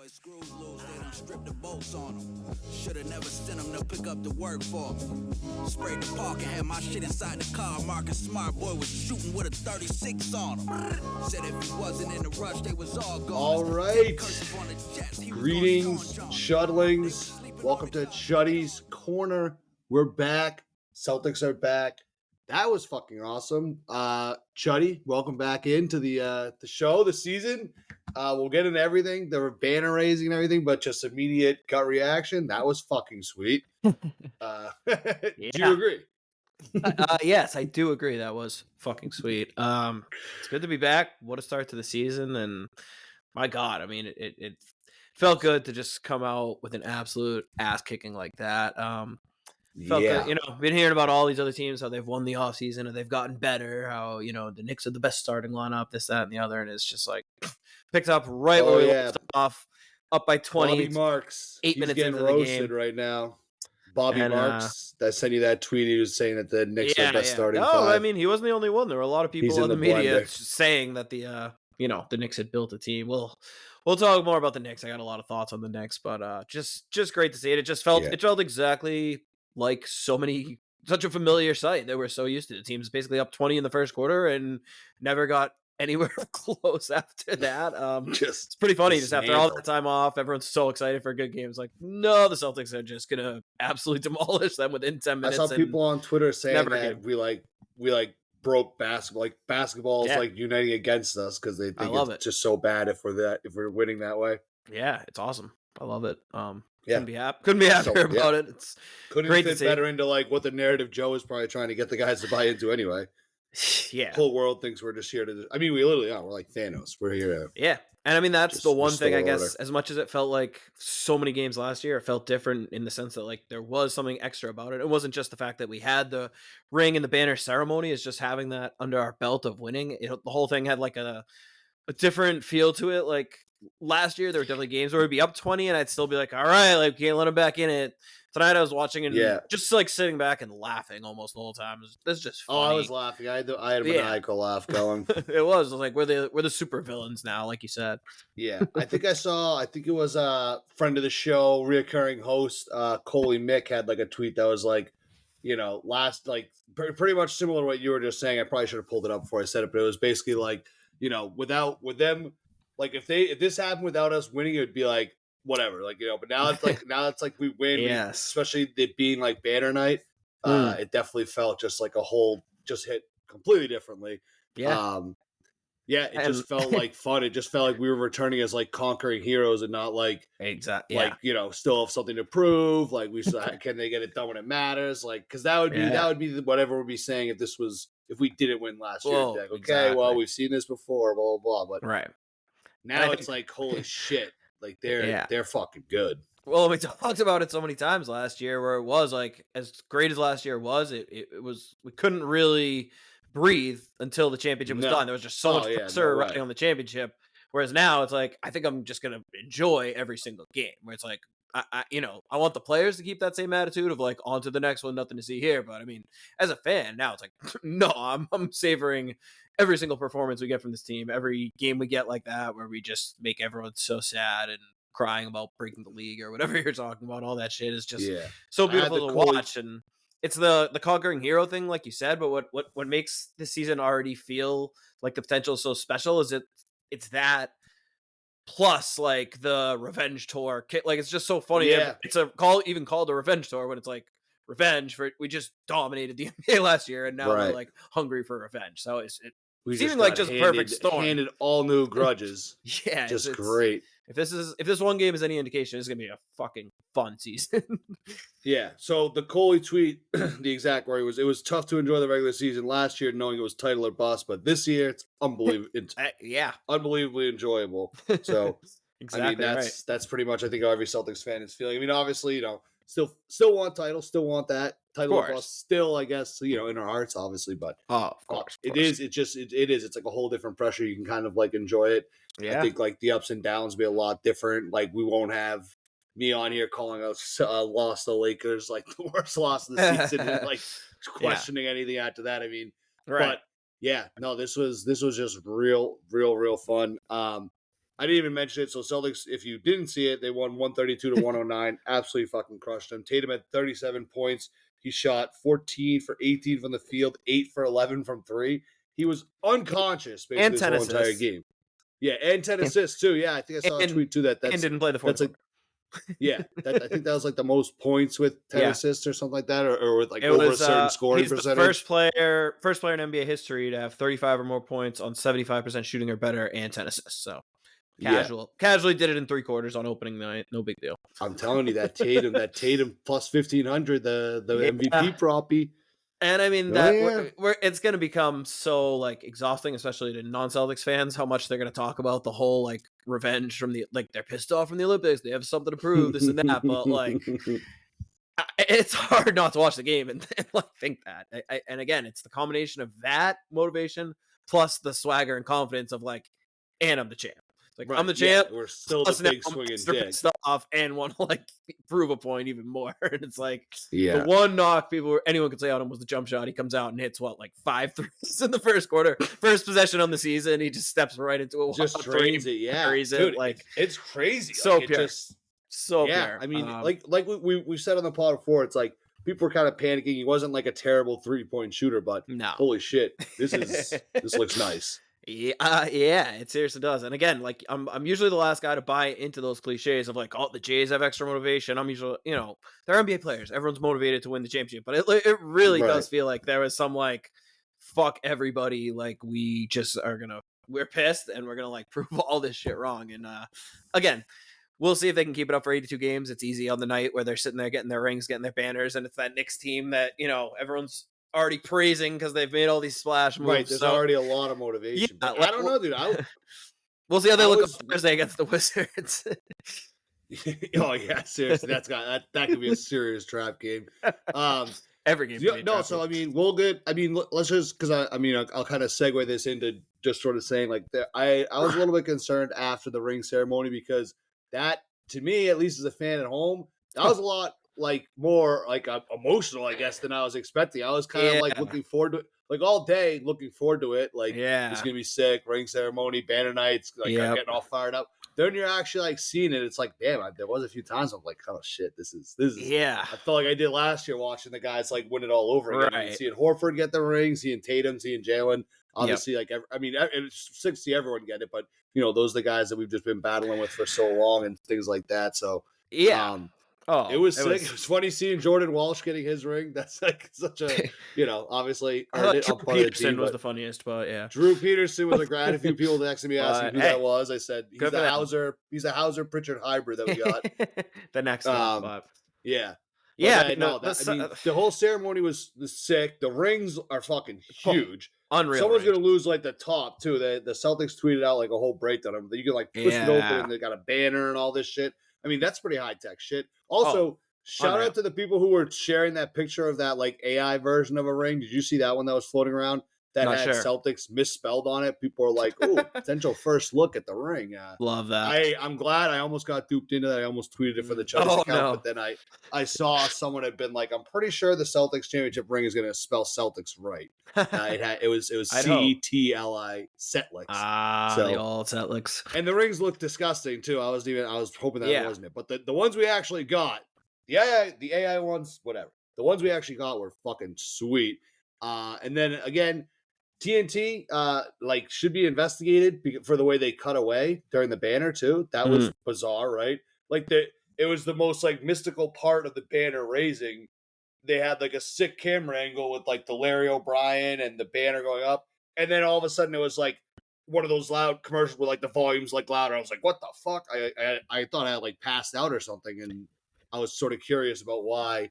his screws loose, they done stripped the bolts on him. Shoulda never sent him to pick up the work for me. Sprayed the park and had my shit inside the car. Marcus Smart Boy was shooting with a 36 on him. Said if he wasn't in the rush, they was all gone. All right. Greetings, Shudlings. Welcome to Chuddy's Corner. We're back. Celtics are back. That was fucking awesome. Chuddy, welcome back into the show, the season. We'll get into everything. There were banner raising and everything, but just immediate gut reaction. That was fucking sweet. Do you agree? Yes, I do agree. That was fucking sweet. It's good to be back. What a start to the season. And my God, I mean, it felt good to just come out with an absolute ass kicking like that. Felt good. You know, been hearing about all these other teams, how they've won the offseason and they've gotten better, how, you know, the Knicks are the best starting lineup, this, that, and the other. And it's just like picked up right where we left off, up by 20. Bobby Marks. 8 He's minutes getting into the roasted game right now. Bobby Marks, that sent you that tweet. He was saying that the Knicks are the best starting five. I mean, he wasn't the only one. There were a lot of people in the media saying that the Knicks had built a team. We'll talk more about the Knicks. I got a lot of thoughts on the Knicks, but just great to see it. It just felt exactly like such a familiar sight that we're so used to. The team's basically up 20 in the first quarter and never got anywhere close after that. It's pretty funny. Just after all that time off, everyone's so excited for a good game. It's like, no, the Celtics are just gonna absolutely demolish them within 10 minutes. I saw people on Twitter saying that we broke basketball. Like basketball is like uniting against us because they think it's just so bad if we're winning that way. Yeah, it's awesome. I love it. Couldn't be happier about it. It's couldn't fit better into like what the narrative Joe is probably trying to get the guys to buy into anyway. Yeah, the whole world thinks we're just here to. I mean, we literally are. We're like Thanos. We're here. And I mean that's the one thing I guess. As much as it felt like so many games last year, it felt different in the sense that like there was something extra about it. It wasn't just the fact that we had the ring and the banner ceremony. It's just having that under our belt of winning. The whole thing had like a different feel to it. Like last year, there were definitely games where we'd be up 20, and I'd still be like, all right, like can't let him back in it. Tonight I was watching and just like sitting back and laughing almost the whole time. That's just funny. I was laughing. I had a maniacal laugh going. It was like we're the super villains now, like you said. Yeah, I think it was a friend of the show, reoccurring host, Coley Mick had like a tweet that was like, you know, pretty much similar to what you were just saying. I probably should have pulled it up before I said it, but it was basically like, you know, with them, like if this happened without us winning, it would be like whatever, like, you know. But now it's like we win, especially it being like banner night. It definitely felt just like a whole just hit completely differently. It just felt like fun. It just felt like we were returning as like conquering heroes and not like like, you know, still have something to prove. Like we still can they get it done when it matters? Like because that would be whatever we'd be saying if we didn't win last year. Like, okay, well we've seen this before, blah blah blah. But now it's like holy shit, like they're fucking good. Well, we talked about it so many times last year where it was like as great as last year was. It was we couldn't really breathe until the championship was done. There was just so much pressure riding on the championship. Whereas now it's like I think I'm just gonna enjoy every single game. Where it's like I want the players to keep that same attitude of like on to the next one, nothing to see here. But I mean, as a fan now, it's like no, I'm savoring every single performance we get from this team, every game we get like that, where we just make everyone so sad and crying about breaking the league or whatever you're talking about. All that shit is just so beautiful to watch, and it's the conquering hero thing, like you said. But what makes this season already feel like the potential is so special is it's that plus like the revenge tour. Like it's just so funny. It's even called a revenge tour when it's like revenge for we just dominated the NBA last year and now we're like hungry for revenge. So we seeming like just perfect storm. Handed all new grudges. Just great. If this one game is any indication, it's gonna be a fucking fun season. So the Coley tweet, the exact word it was tough to enjoy the regular season last year, knowing it was title or bust, but this year it's unbelievable. It's unbelievably enjoyable. So exactly, I mean that's pretty much I think how every Celtics fan is feeling. I mean, obviously, you know, still want title, still want that title or bust, still I guess, you know, in our hearts, obviously, but of course. It is. It's like a whole different pressure. You can kind of like enjoy it. I think like the ups and downs will be a lot different. Like we won't have me on here calling us lost the Lakers like the worst loss of the season and like questioning anything after that. I mean, but this was just real fun. I didn't even mention it. So Celtics, if you didn't see it, they won 132 to 109. Absolutely fucking crushed them. Tatum had 37 points. He shot 14 for 18 from the field, 8 for 11 from 3. He was unconscious basically this whole entire game. Yeah, and 10 assists too. Yeah, I think I saw a tweet too that didn't play the fourth. That's yeah, I think that was like the most points with 10 assists or something like that, or with like over a certain scoring he's percentage. The first player in NBA history to have 35 or more points on 75% shooting or better and 10 assists. So casually did it in 3 quarters on opening night. No big deal. I'm telling you that Tatum plus 1500, the MVP proppy. And I mean it's going to become so like exhausting, especially to non-Celtics fans, how much they're going to talk about the whole like revenge from the like they're pissed off from the Olympics. They have something to prove, this and that. But like, it's hard not to watch the game and like think that. And again, it's the combination of that motivation plus the swagger and confidence of like, and I'm the champ. Like, I'm the champ. We're still the big swinging dick. Stuff and want to like prove a point even more. And it's like the one knock anyone could say on him was the jump shot. He comes out and hits like 5 threes in the first quarter. First possession on the season, he just steps right into it. Just drains it. Yeah, dude, like it's crazy. So like, pure. So yeah. pure. I mean, like we said on the pod before, it's like people were kind of panicking. He wasn't like a terrible 3-point shooter, but holy shit, this looks nice. Yeah, it seriously does. And again, like I'm usually the last guy to buy into those cliches of like, oh, the Jays have extra motivation. I'm usually, they're NBA players. Everyone's motivated to win the championship. But it really does feel like there was some like, fuck everybody. Like we just we're pissed and we're gonna like prove all this shit wrong. And again, we'll see if they can keep it up for 82 games. It's easy on the night where they're sitting there getting their rings, getting their banners, and it's that Knicks team that everyone's already praising because they've made all these splash moves. Right, there's already a lot of motivation. Yeah, I don't know, dude. We'll see how they look on Thursday against the Wizards. Oh yeah, seriously, that could be a serious trap game. Every game. So I mean, we'll get. I mean, let's just because I'll kind of segue this into just sort of saying like I was a little bit concerned after the ring ceremony because that to me, at least as a fan at home, that was a lot. Like more like emotional, I guess, than I was expecting. I was kind of like looking forward to it, like all day, looking forward to it. Like, it's gonna be sick. Ring ceremony, banner nights, like I'm getting all fired up. Then you're actually like seeing it. It's like, damn, there was a few times I'm like, oh shit, this is. Yeah, I felt like I did last year watching the guys like win it all over again. Right. Seeing Horford get the ring, seeing Tatum, seeing Jalen. Obviously, it's sick to see everyone get it, but those are the guys that we've just been battling with for so long and things like that. So it was sick. It was funny seeing Jordan Walsh getting his ring. That's like such a, obviously. Drew Peterson was the funniest, but yeah. Drew Peterson was a great. A few people texted me asking who that was. I said he's a Hauser Pritchard hybrid that we got. The next one. Yeah. The whole ceremony was sick. The rings are fucking huge. Unreal. Someone's gonna lose like the top too. The Celtics tweeted out like a whole breakdown of them. You can like push it open and they got a banner and all this shit. I mean, that's pretty high tech shit. Also, shout out to the people who were sharing that picture of that like AI version of a ring. Did you see that one that was floating around that had Celtics misspelled on it? People were like, "Oh, potential first look at the ring." Love that. I'm glad. I almost got duped into that. I almost tweeted it for the Chuddy account, but then I saw someone had been like, "I'm pretty sure the Celtics championship ring is going to spell Celtics right." It was CTLI Celtics. The old Celtics. And the rings looked disgusting too. I was hoping that wasn't it, but the ones we actually got, the AI ones, whatever. The ones we actually got were fucking sweet. And then again, TNT should be investigated for the way they cut away during the banner too. That was bizarre, right? Like it was the most like mystical part of the banner raising. They had like a sick camera angle with like the Larry O'Brien and the banner going up, and then all of a sudden it was like one of those loud commercials where like the volume's like louder. I was like, what the fuck? I thought I had like passed out or something, and I was sort of curious about why.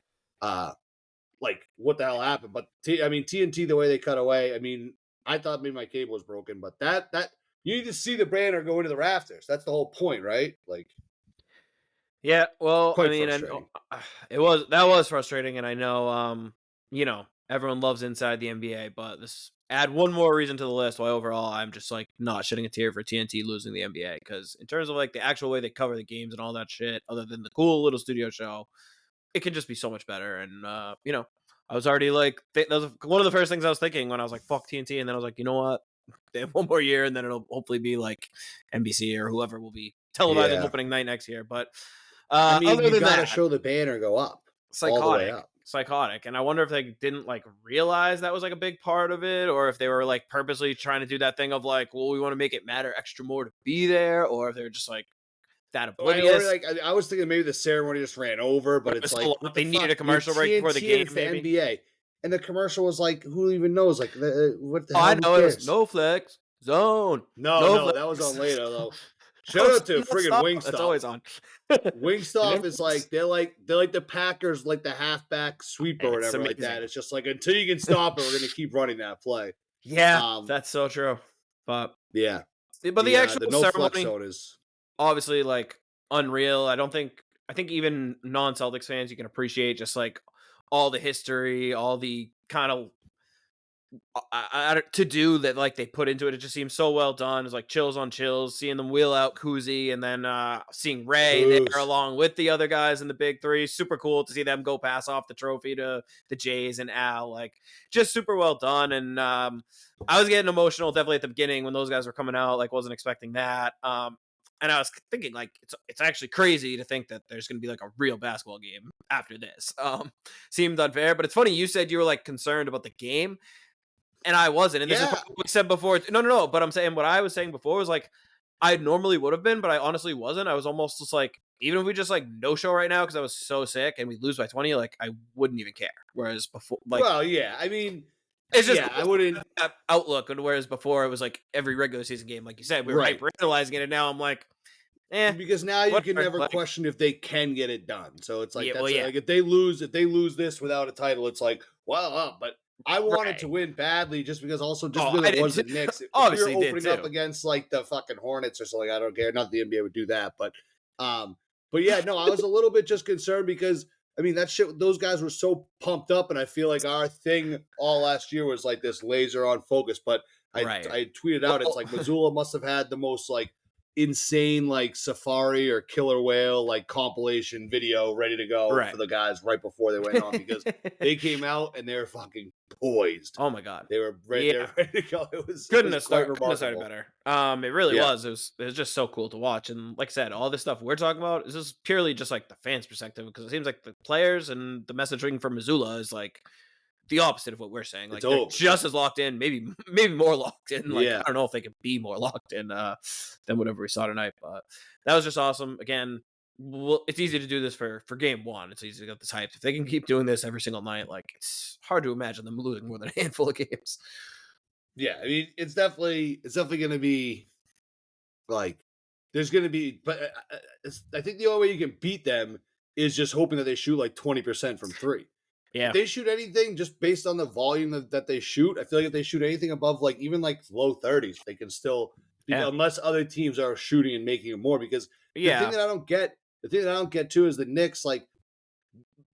Like what the hell happened? But TNT, the way they cut away. I mean, I thought maybe my cable was broken, but that you need to see the banner go into the rafters. That's the whole point, right? Like, yeah. Well, I mean, that was frustrating, and I know, everyone loves inside the NBA, but this add one more reason to the list why overall I'm just like not shedding a tear for TNT losing the NBA, because in terms of like the actual way they cover the games and all that shit, other than the cool little studio show, it can just be so much better. And I was already like, that was one of the first things I was thinking when I was like, fuck TNT. And then I was like, you know what? they have one more year, and then it'll hopefully be like NBC or whoever will be televising opening night next year. But I mean, other you than gotta that, show the banner go up all the way up. Psychotic. And I wonder if they didn't like realize that was like a big part of it, or if they were like purposely trying to do that thing of like, well, we want to make it matter extra more to be there, or if they're just like that oblivious. Like I was thinking maybe the ceremony just ran over, but it's like they needed a commercial right before the game, maybe. The NBA, and the commercial was like, who even knows? Like, what the hell? I know it was no flex zone. No, that was on later though. Shout out to friggin' Wingstop. It's always on. Wingstop is like they're like the Packers, like the halfback sweep or whatever like that. It's just like until you can stop it, we're gonna keep running that play. Yeah, that's so true. But yeah, but the actual no ceremony flex zone is obviously like unreal. I think even non-Celtics fans, you can appreciate just like all the history, all the kind of to do that like they put into it. It just seems so well done. It's like chills on chills, seeing them wheel out Kuzi and then seeing Ray there along with the other guys in the big three. Super cool to see them go pass off the trophy to the Jays and Al. Like just super well done. And I was getting emotional definitely at the beginning when those guys were coming out. Like wasn't expecting that. And I was thinking, like, it's actually crazy to think that there's going to be, like, a real basketball game after this. Seemed unfair. But it's funny, you said you were, like, concerned about the game. And I wasn't. And this is what we said before. No. But I'm saying what I was saying before was, like, I normally would have been, but I honestly wasn't. I was almost just, like, even if we just, like, no show right now because I was so sick and we lose by 20, like, I wouldn't even care. Whereas before, like... Well, yeah. I mean... It's just I wouldn't outlook, and whereas before it was like every regular season game, like you said, we were hyper-analyzing it, and now I'm like, because now you can never question if they can get it done. So it's like like if they lose this without a title, it's like, well, but I wanted to win badly just because because it was the Knicks. Obviously, if you're opening up against like the fucking Hornets or something, I don't care. Not the NBA would do that, but yeah, no, I was a little bit just concerned because. I mean, that shit, those guys were so pumped up, and I feel like our thing all last year was like this laser on focus. But I tweeted out, it's like Mazzulla must have had the most like insane like safari or killer whale like compilation video ready to go for the guys right before they went on because they came out and they were fucking poised. Oh my god, they were ready to go. It was couldn't have started better. It really was. It was just so cool to watch. And like I said, all this stuff we're talking about is just purely just like the fans' perspective because it seems like the players and the messaging from Mazzulla is like the opposite of what we're saying. Like they're just as locked in, maybe more locked in. Like I don't know if they could be more locked in than whatever we saw tonight. But that was just awesome. Again, it's easy to do this for game one. It's easy to get this hyped. If they can keep doing this every single night, like it's hard to imagine them losing more than a handful of games. Yeah, I mean, it's definitely going to be like there's going to be, but I think the only way you can beat them is just hoping that they shoot like 20% from three. Yeah, if they shoot anything just based on the volume that they shoot, I feel like if they shoot anything above like even like low 30s, they can still, unless other teams are shooting and making it more. Because the thing that I don't get too is the Knicks. Like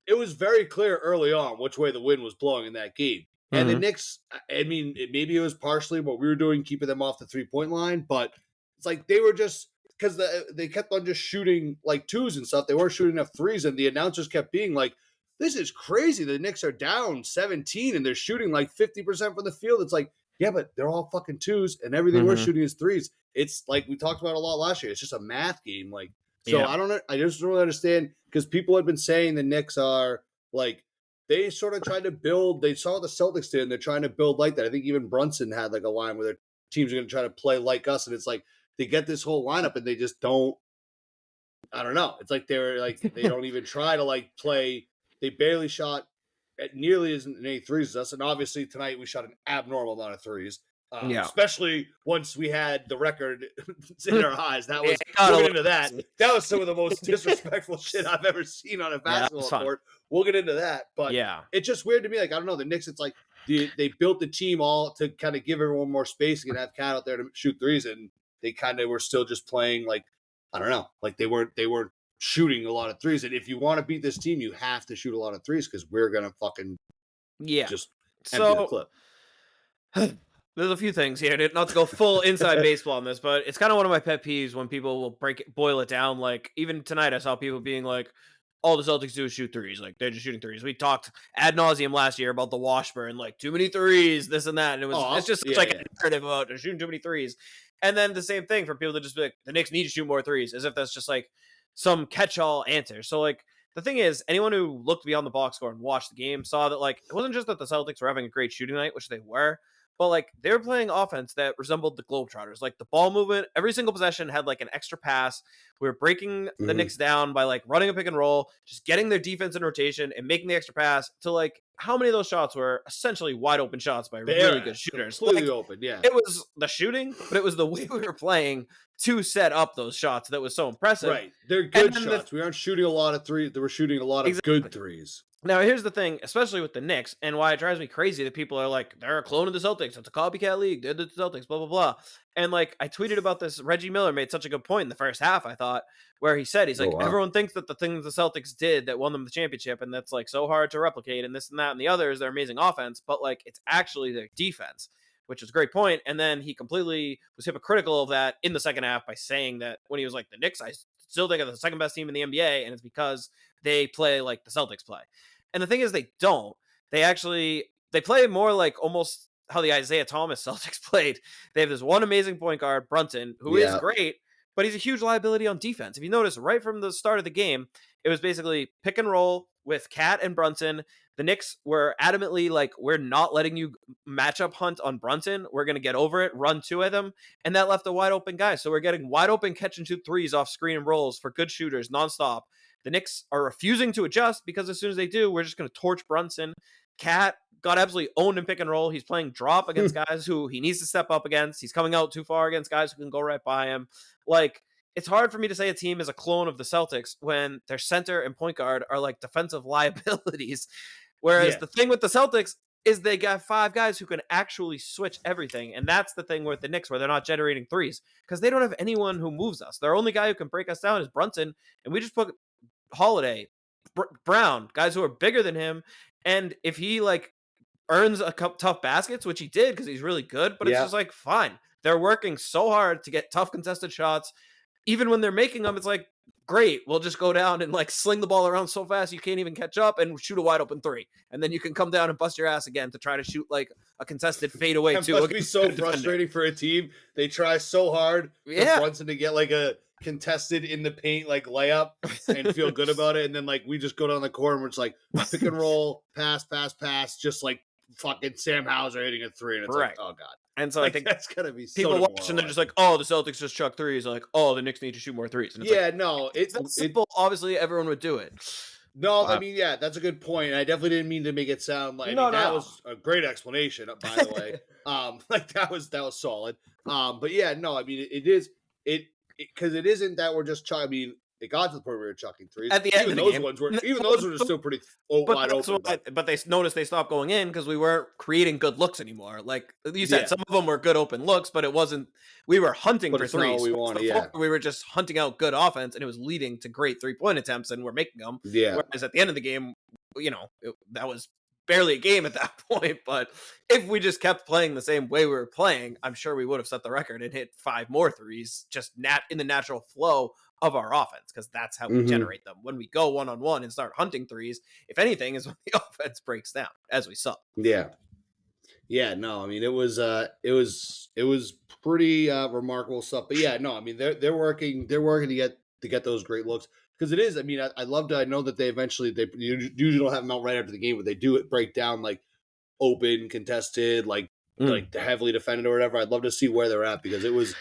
it was very clear early on which way the wind was blowing in that game, and the Knicks. I mean, maybe it was partially what we were doing, keeping them off the 3-point line, but it's like they were just because they kept on just shooting like twos and stuff. They weren't shooting enough threes, and the announcers kept being like, this is crazy. The Knicks are down 17 and they're shooting like 50% from the field. It's like, yeah, but they're all fucking twos and everything we're shooting is threes. It's like we talked about a lot last year. It's just a math game. Like, so I just don't really understand because people had been saying the Knicks are like, they sort of tried to build, they saw what the Celtics did and they're trying to build like that. I think even Brunson had like a line where their teams are going to try to play like us. And it's like, they get this whole lineup and they just don't, I don't know. It's like they're like, they don't even try to like play. They barely shot at nearly as many threes as us. And obviously tonight we shot an abnormal amount of threes. Especially once we had the record in our eyes. That was, we'll get into that. That was some of the most disrespectful shit I've ever seen on a basketball court. We'll get into that. But it's just weird to me. Like, I don't know. The Knicks, it's like they built the team all to kind of give everyone more space and have Cat out there to shoot threes. And they kind of were still just playing like, I don't know. Like they weren't shooting a lot of threes, and if you want to beat this team, you have to shoot a lot of threes because we're gonna fucking just empty the clip. There's a few things here, not to go full inside baseball on this, but it's kind of one of my pet peeves when people will boil it down. Like even tonight, I saw people being like, all the Celtics do is shoot threes. Like, they're just shooting threes. We talked ad nauseum last year about the Washburn, like, too many threes, this and that. And it's just such a narrative about shooting too many threes. And then the same thing for people to just be like, the Knicks need to shoot more threes, as if that's just like some catch-all answer. So, like, the thing is, anyone who looked beyond the box score and watched the game saw that, like, it wasn't just that the Celtics were having a great shooting night, which they were, but, like, they were playing offense that resembled the Globetrotters. Like, the ball movement, every single possession had, like, an extra pass. We were breaking the Knicks down by, like, running a pick and roll, just getting their defense in rotation and making the extra pass to, like, how many of those shots were essentially wide open shots by really good shooters? Completely open, yeah. It was the shooting, but it was the way we were playing to set up those shots that was so impressive. Right. They're good shots. We aren't shooting a lot of threes. They were shooting a lot of good threes. Now, here's the thing, especially with the Knicks, and why it drives me crazy that people are like, they're a clone of the Celtics. It's a copycat league. They're the Celtics, blah, blah, blah. And, like, I tweeted about this. Reggie Miller made such a good point in the first half, I thought, where he said, everyone thinks that the things the Celtics did that won them the championship, and that's, like, so hard to replicate, and this and that and the other is their amazing offense, but, like, it's actually their defense, which is a great point. And then he completely was hypocritical of that in the second half by saying that when he was like, the Knicks, I still think are the second best team in the NBA, and it's because they play like the Celtics play. And the thing is, they don't. They play more like almost how the Isaiah Thomas Celtics played. They have this one amazing point guard, Brunson, who is great, but he's a huge liability on defense. If you notice, right from the start of the game, it was basically pick and roll with Cat and Brunson. The Knicks were adamantly like, we're not letting you matchup hunt on Brunson. We're going to get over it, run two of them. And that left a wide open guy. So we're getting wide open catch and shoot threes off screen and rolls for good shooters nonstop. The Knicks are refusing to adjust because as soon as they do, we're just going to torch Brunson. Cat got absolutely owned in pick and roll. He's playing drop against guys who he needs to step up against. He's coming out too far against guys who can go right by him. Like, it's hard for me to say a team is a clone of the Celtics when their center and point guard are like defensive liabilities. Whereas the thing with the Celtics is they got five guys who can actually switch everything. And that's the thing with the Knicks where they're not generating threes because they don't have anyone who moves us. Their only guy who can break us down is Brunson. And we just put Holiday, Brown, guys who are bigger than him. And if he like earns a couple tough baskets, which he did because he's really good, but it's just like, fine. They're working so hard to get tough contested shots. Even when they're making them, it's like, great, we'll just go down and like sling the ball around so fast you can't even catch up and shoot a wide open three. And then you can come down and bust your ass again to try to shoot like a contested fadeaway too. It must be so frustrating for a team. They try so hard for Brunson to get like a contested in the paint like layup and feel good about it. And then like we just go down the court and we're just like pick and roll, pass, just like fucking Sam Hauser hitting a three. And it's like, oh God. And so like, I think that's gotta be people watch and they're just like, oh, the Celtics just chuck threes. Like, oh, the Knicks need to shoot more threes. And it's it's simple. Obviously, everyone would do it. No, I mean, that's a good point. And I definitely didn't mean to make it sound like that was a great explanation, by the way. Like that was solid. But yeah, no, I mean, it is because it isn't that we're just chucking. I mean, it got to the point where we were chucking threes. At the end of the game. Those were still pretty wide open. But they noticed they stopped going in because we weren't creating good looks anymore. Like you said, some of them were good open looks, but it wasn't. We were hunting for threes. We wanted, we were just hunting out good offense, and it was leading to great 3-point attempts, and we're making them. Yeah. Whereas at the end of the game, that was barely a game at that point. But if we just kept playing the same way we were playing, I'm sure we would have set the record and hit 5 more threes just in the natural flow of our offense, because that's how we generate them. When we go one-on-one and start hunting threes, if anything, is when the offense breaks down, as we saw. Yeah, no, I mean it was pretty remarkable stuff. But yeah, no, I mean they're working to get those great looks. Because it is, I mean, I know that they usually don't have them out right after the game, but they do break down like open, contested, like heavily defended or whatever. I'd love to see where they're at because it was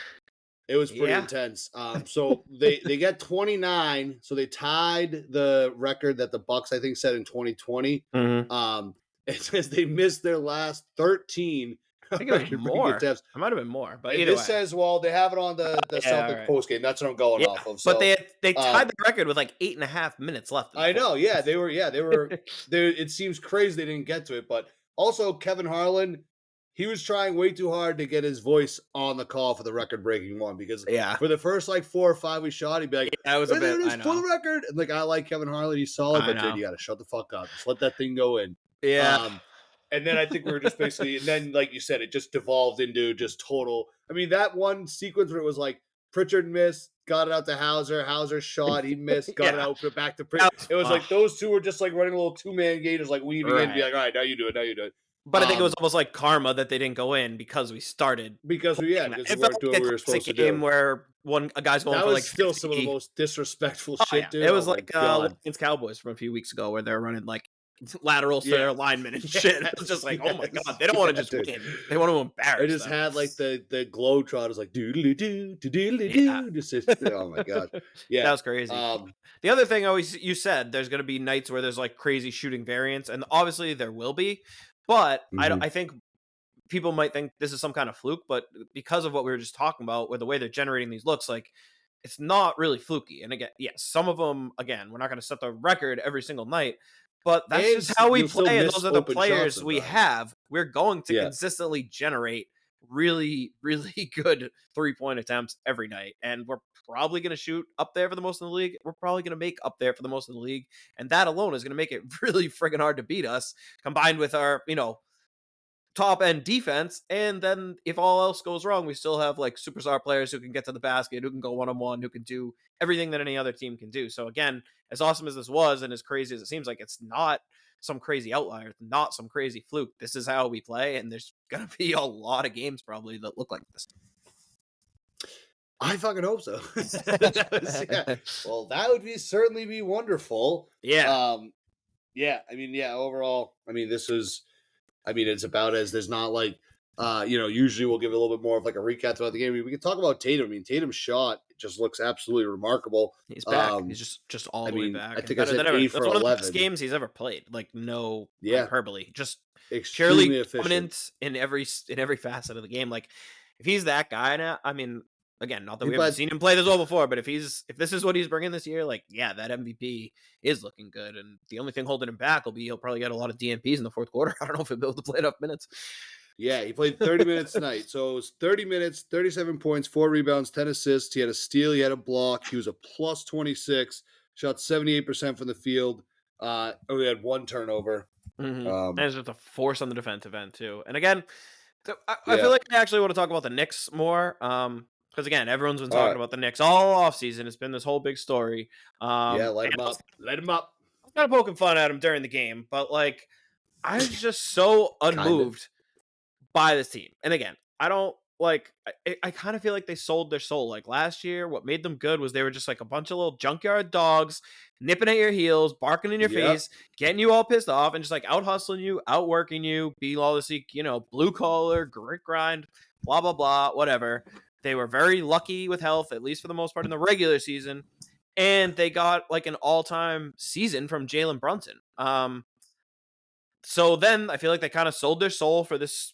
pretty intense. So they get 29, so they tied the record that the Bucks I think set in 2020. It says they missed their last 13. I think it was more. It might have been more, but this says, well, they have it on the Celtic post game. That's what I'm going off of. So, but they tied the record with like 8.5 minutes left. I know. Yeah, they were. It seems crazy they didn't get to it, but also Kevin Harlan, he was trying way too hard to get his voice on the call for the record-breaking one because for the first like 4 or 5 we shot, he'd be like, "That was a bit for the record." And like I like Kevin Harlan, he's solid, but dude, you got to shut the fuck up. Just let that thing go in. Yeah. And then I think we were just basically, and then like you said, it just devolved into just total. I mean, that one sequence where it was like Pritchard missed, got it out to Hauser. Hauser shot. He missed. Got it out for back to Pritchard. was It was like those two were just like running a little 2-man game, just like weaving in, be like, all right, now you do it. But I think it was almost like karma that they didn't go in because we started. Because we weren't doing what we were supposed to do. Where a guy's going that for was like still 50. some of the most disrespectful Oh, shit, yeah. dude. It was oh like against Cowboys from a few weeks ago where they're running like laterals to their linemen and shit. It was just like, oh my god, they don't want to just win; they want to embarrass. They just had like the Globetrotters like doodly doo doodly doo. Oh my god, yeah, that was crazy. The other thing, you said there's going to be nights where there's like crazy shooting variance, and obviously there will be, but I think people might think this is some kind of fluke, but because of what we were just talking about, with the way they're generating these looks, like it's not really fluky. And again, yes, some of them, again, we're not going to set the record every single night, but that's just how we play. And those are the players we have. We're going to consistently generate really, really good 3-point attempts every night. And we're probably going to shoot up there for the most in the league. We're probably going to make up there for the most in the league. And that alone is going to make it really friggin' hard to beat us, combined with our, top end defense. And then if all else goes wrong, we still have like superstar players who can get to the basket, who can go one-on-one, who can do everything that any other team can do. So again, as awesome as this was and as crazy as it seems, like it's not some crazy outlier, it's not some crazy fluke. This is how we play, and there's gonna be a lot of games probably that look like this. I fucking hope so. Yeah. Well, that would certainly be wonderful. Yeah. Overall, this is, it's about as there's not like, usually we'll give a little bit more of like a recap throughout the game. We can talk about Tatum. Tatum's shot just looks absolutely remarkable. He's back. He's just all the way back. I think I said 8 for 11. One of the best games he's ever played. Like no hyperbole. Just extremely purely efficient dominant in every facet of the game. Like if he's that guy now, again, not that we haven't seen him play this well before, but if this is what he's bringing this year, like, yeah, that MVP is looking good. And the only thing holding him back will be he'll probably get a lot of DNPs in the fourth quarter. I don't know if he'll be able to play enough minutes. Yeah, he played 30 minutes tonight. So it was 30 minutes, 37 points, 4 rebounds, 10 assists. He had a steal, he had a block. He was a plus 26, shot 78% from the field. He had 1 turnover. And it's just a force on the defensive end, too. And again, I feel like I actually want to talk about the Knicks more. Because again, everyone's been talking about the Knicks all offseason. It's been this whole big story. Let him up. Let him up. I was kind of poking fun at him during the game, but like, I was just so unmoved by this team. And again, I don't like. I kind of feel like they sold their soul. Like last year, what made them good was they were just like a bunch of little junkyard dogs, nipping at your heels, barking in your face, getting you all pissed off, and just like out hustling you, outworking you, being all this, blue collar, grit grind, blah blah blah, whatever. They were very lucky with health, at least for the most part in the regular season. And they got like an all-time season from Jalen Brunson. So then I feel like they kind of sold their soul for this,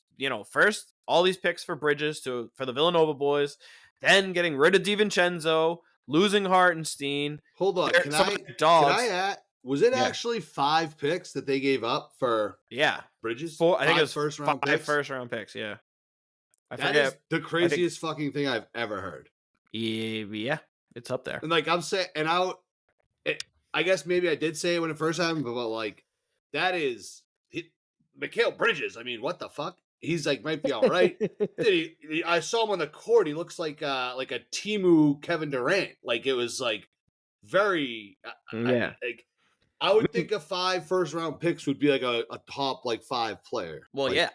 first all these picks for Bridges for the Villanova boys, then getting rid of DiVincenzo, losing Hartenstein. Hold on. Can I add? Was it actually 5 picks that they gave up for Bridges? 4, I think it was first-round 5 first-round picks, yeah. That is the craziest fucking thing I've ever heard. Yeah, it's up there. And like I'm saying, and I guess maybe I did say it when it first happened, but like that is Mikal Bridges. What the fuck? He's like might be all right. I saw him on the court. He looks like a Timu Kevin Durant. Like it was like very I would think a 5 first-round picks would be like a top like 5 player. Well, yeah.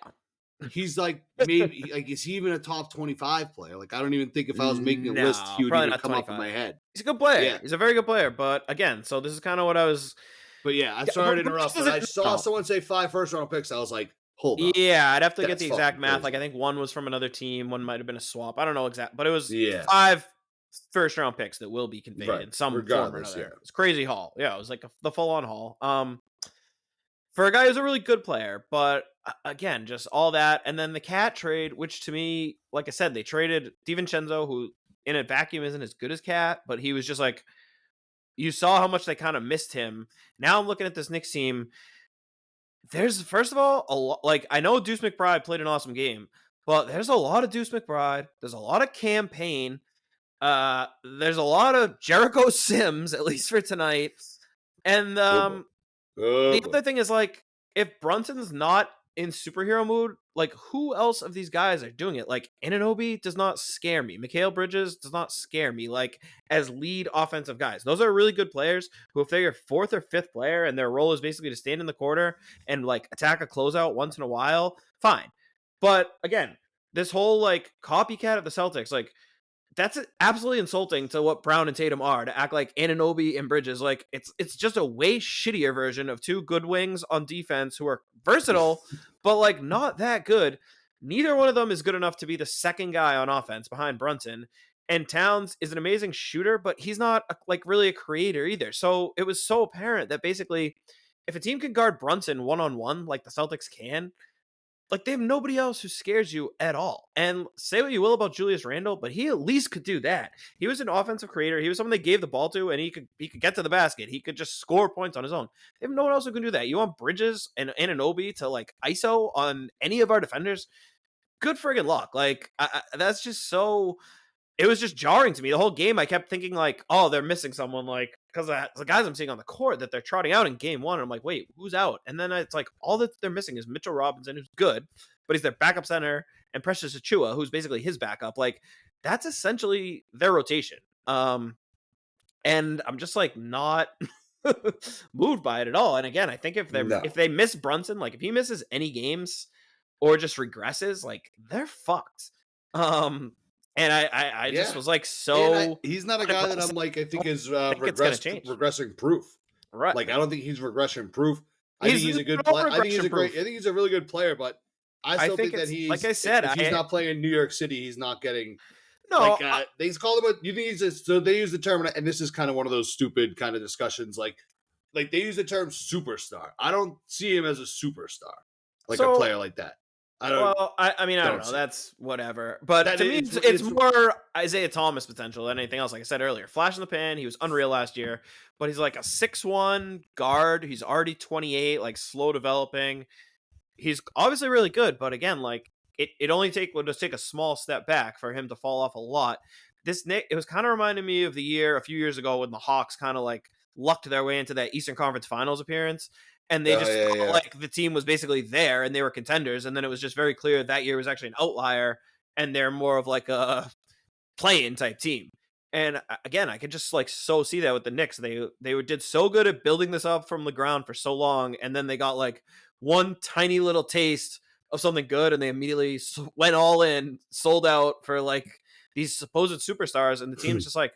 He's like maybe like is he even a top 25 player? Like I don't even think if I was making a list he would even come 25. Up in my head. He's a good player. Yeah. He's a very good player. But again, so this is kind of what I was. But yeah, I'm sorry to interrupt. But I saw someone say 5 first-round picks. I was like, hold on. Yeah, I'd have to get the exact math. Crazy. Like I think 1 was from another team. 1 might have been a swap. I don't know exact, but it was 5 first-round picks that will be conveyed in some form or another. Yeah. It's crazy haul. Yeah, it was like the full-on haul. For a guy who's a really good player, but again, just all that. And then the Cat trade, which to me, like I said, they traded DiVincenzo, who in a vacuum isn't as good as Cat, but he was just like, you saw how much they kind of missed him. Now I'm looking at this Knicks team. There's, first of all, a lot, like I know Deuce McBride played an awesome game, but there's a lot of Deuce McBride. There's a lot of campaign. There's a lot of Jericho Sims, at least for tonight. And the other thing is like, if Brunson's not in superhero mood, like who else of these guys are doing it? Like Anunoby does not scare me. Mikal Bridges does not scare me like as lead offensive guys. Those are really good players who, if they're your fourth or fifth player and their role is basically to stand in the corner and like attack a closeout once in a while, fine. But again, this whole like copycat of the Celtics, like that's absolutely insulting to what Brown and Tatum are, to act like Anunoby and Bridges. Like it's just a way shittier version of two good wings on defense who are versatile, but like not that good. Neither one of them is good enough to be the second guy on offense behind Brunson. And Towns is an amazing shooter, but he's not like really a creator either. So it was so apparent that basically, if a team can guard Brunson one-on-one like the Celtics can, like they have nobody else who scares you at all. And say what you will about Julius Randle, but he at least could do that. He was an offensive creator. He was someone they gave the ball to, and he could get to the basket. He could just score points on his own. They have no one else who can do that. You want Bridges and Anunoby to like ISO on any of our defenders? Good friggin' luck. Like that's just so. It was just jarring to me. The whole game, I kept thinking like, oh, they're missing someone, like, because the guys I'm seeing on the court that they're trotting out in game one. And I'm like, wait, who's out? And then it's like, all that they're missing is Mitchell Robinson, who's good, but he's their backup center, and Precious Achiuwa, who's basically his backup. Like, that's essentially their rotation. And I'm just like not moved by it at all. And again, I think if they miss Brunson, like if he misses any games or just regresses, like they're fucked. And I just was like, so he's not a guy that I'm like, I think is regressing proof. Right. Like, I don't think he's regression proof. I think he's a good player. I think he's a really good player, but I still think that he's, like I said, if he's not playing in New York City, he's not getting. No, like, they call him you think so they use the term, and this is kind of one of those stupid kind of discussions, like they use the term superstar. I don't see him as a superstar, like a player like that. I mean, I don't know. That's whatever. But to me, it's more Isaiah Thomas potential than anything else. Like I said earlier, flash in the pan. He was unreal last year, but he's like a 6'1" guard. He's already 28, like slow developing. He's obviously really good, but again, like it only would just take a small step back for him to fall off a lot. It was kind of reminding me of the year a few years ago when the Hawks kind of like lucked their way into that Eastern Conference Finals appearance. And they felt like the team was basically there and they were contenders. And then it was just very clear that year was actually an outlier and they're more of like a play-in type team. And again, I could just like so see that with the Knicks. They did so good at building this up from the ground for so long. And then they got like one tiny little taste of something good and they immediately went all in, sold out for like these supposed superstars. And the team's just like,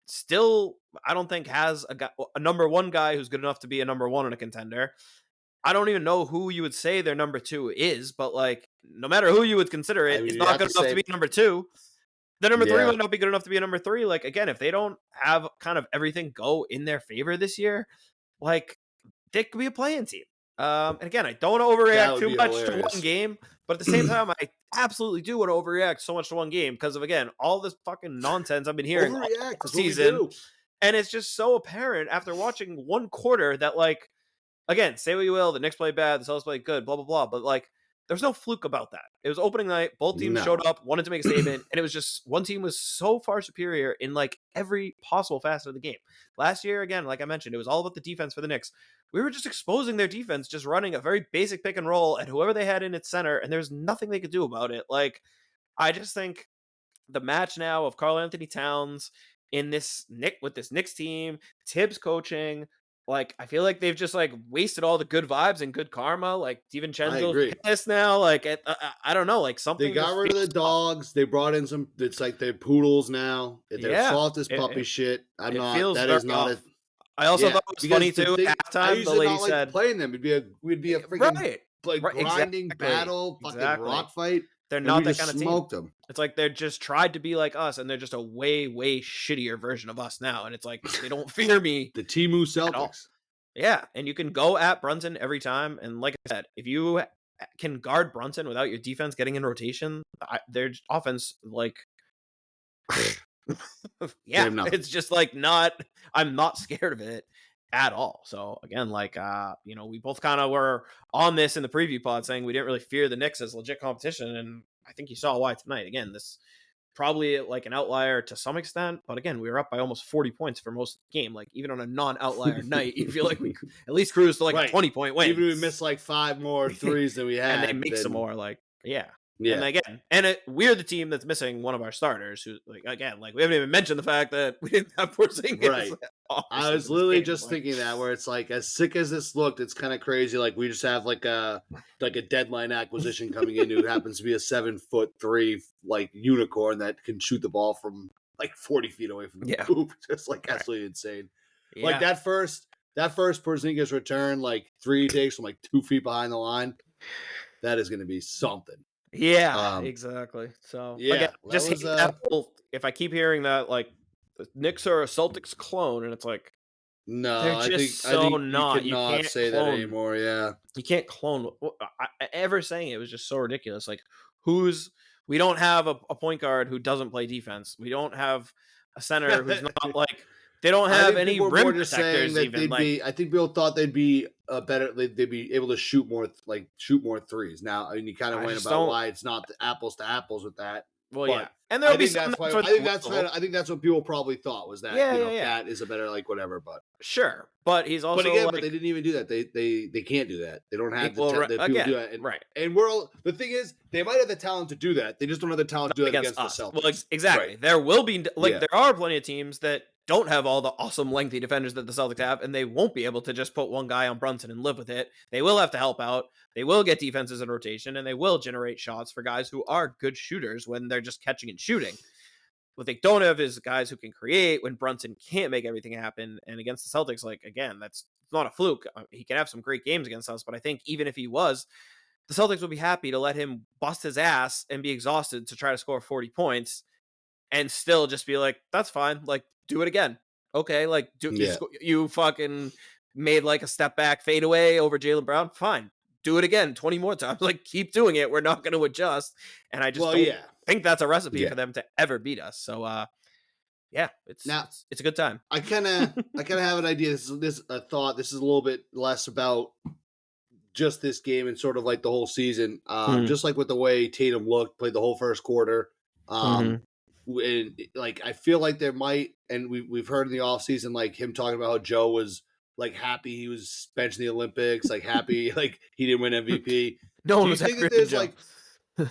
still, I don't think has a number one guy who's good enough to be a number one in a contender. I don't even know who you would say their number two is, but like, no matter who you would consider it, it's not good enough to be number two. The number three might not be good enough to be a number three. Like, again, if they don't have kind of everything go in their favor this year, like, they could be a play-in team. And again, I don't overreact too much to one game, but at the same time, I absolutely do want to overreact so much to one game because of, again, all this fucking nonsense I've been hearing all season. And it's just so apparent after watching one quarter that, like, again, say what you will, the Knicks played bad, the Celtics played good, blah, blah, blah. But, like, there's no fluke about that. It was opening night. Both teams showed up, wanted to make a statement, and it was just one team was so far superior in, like, every possible facet of the game. Last year, again, like I mentioned, it was all about the defense for the Knicks. We were just exposing their defense, just running a very basic pick and roll and whoever they had in its center, and there's nothing they could do about it. Like, I just think the match now of Karl Anthony Towns in this Knicks team, Tibbs coaching, like, I feel like they've just, like, wasted all the good vibes and good karma. Like, DiVincenzo's pissed now. Like, I don't know. Like, something. They got rid of the dogs. They brought in some, it's like they're poodles now. They're soft as puppy shit. I also thought it was funny, too, at halftime, the lady said. Playing them. We'd be a freaking, grinding battle, fucking rock fight. They're not that kind of team. Them. It's like they're just tried to be like us, and they're just a way, way shittier version of us now. And it's like they don't fear me. The Timu Celtics. Yeah, and you can go at Brunson every time. And like I said, if you can guard Brunson without your defense getting in rotation, their offense, like, it's just like I'm not scared of it at all. So again, like, we both kind of were on this in the preview pod saying we didn't really fear the Knicks as legit competition. And I think you saw why tonight. Again, this probably like an outlier to some extent, but again, we were up by almost 40 points for most of the game. Like even on a non-outlier night, you feel like we at least cruised to like a 20-point win. Even if we missed like 5 more threes than we had, and they make some more. Like yeah. Yeah. And again, we're the team that's missing one of our starters. Who, like, again, like we haven't even mentioned the fact that we didn't have Porzingis. Right. I was literally just thinking that, where it's like, as sick as this looked, it's kind of crazy. Like we just have like a deadline acquisition coming in who happens to be a 7'3" like unicorn that can shoot the ball from like 40 feet away from the hoop. Just like absolutely insane. Yeah. Like that first Porzingis return, like 3 takes from like 2 feet behind the line. That is going to be something. Yeah, exactly. So yeah, again, just if I keep hearing that, like the Knicks are a Celtics clone, and it's like, no, I think you cannot say that anymore. Yeah, you can't clone. Ever saying it was just so ridiculous. Like, we don't have a point guard who doesn't play defense. We don't have a center who's not like. They don't have any rim protectors. Even I think people thought they'd be they'd be able to shoot more threes. Now, I mean, you kind of went about why it's not apples to apples with that. Well, yeah, and there'll be some. I think that's what people probably thought was that. That is a better better. But sure, but he's also. But again, but they didn't even do that. They can't do that. They don't have the talent. People do that. And, right. And the thing is, they might have the talent to do that. They just don't have the talent to do that against the Celtics. Well, exactly. Right. There will be there are plenty of teams that don't have all the awesome lengthy defenders that the Celtics have, and they won't be able to just put one guy on Brunson and live with it. They will have to help out. They will get defenses in rotation, and they will generate shots for guys who are good shooters when they're just catching and shooting. What they don't have is guys who can create when Brunson can't make everything happen. And against the Celtics, like, again, it's not a fluke. He can have some great games against us, but I think even if he was, the Celtics would be happy to let him bust his ass and be exhausted to try to score 40 points and still just be like, that's fine. Like, do it again. Okay. Like, you fucking made like a step back fadeaway over Jaylen Brown. Fine. Do it again 20 more times. Like, keep doing it. We're not going to adjust. And I just don't think that's a recipe for them to ever beat us. So, it's a good time. I kind of have an idea. This is a thought. This is a little bit less about just this game and sort of like the whole season. Just like with the way Tatum played the whole first quarter. And like, I feel like there might, and we've heard in the offseason, like him talking about how Joe was like happy he was benched in the Olympics, like happy like he didn't win MVP. No one was happy with there's Joe. The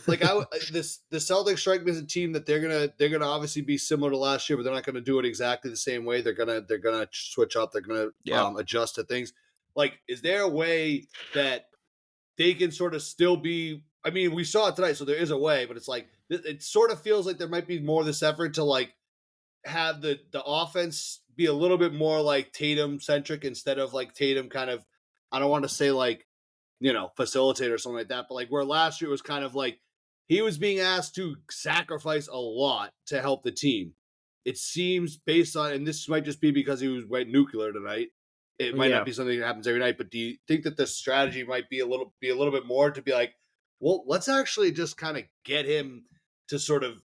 Celtics strike me as a team that they're gonna obviously be similar to last year, but they're not gonna do it exactly the same way. They're gonna switch up. They're gonna adjust to things. Like, is there a way that they can sort of still be? I mean, we saw it tonight, so there is a way, but it's like it sort of feels like there might be more of this effort to like have the offense be a little bit more like Tatum centric instead of like Tatum kind of, I don't want to say like, facilitate or something like that, but like where last year it was kind of like he was being asked to sacrifice a lot to help the team. It seems based on, and this might just be because he went nuclear tonight. It might not be something that happens every night, but do you think that the strategy might be a little bit more to be like, well, let's actually just kind of get him to sort of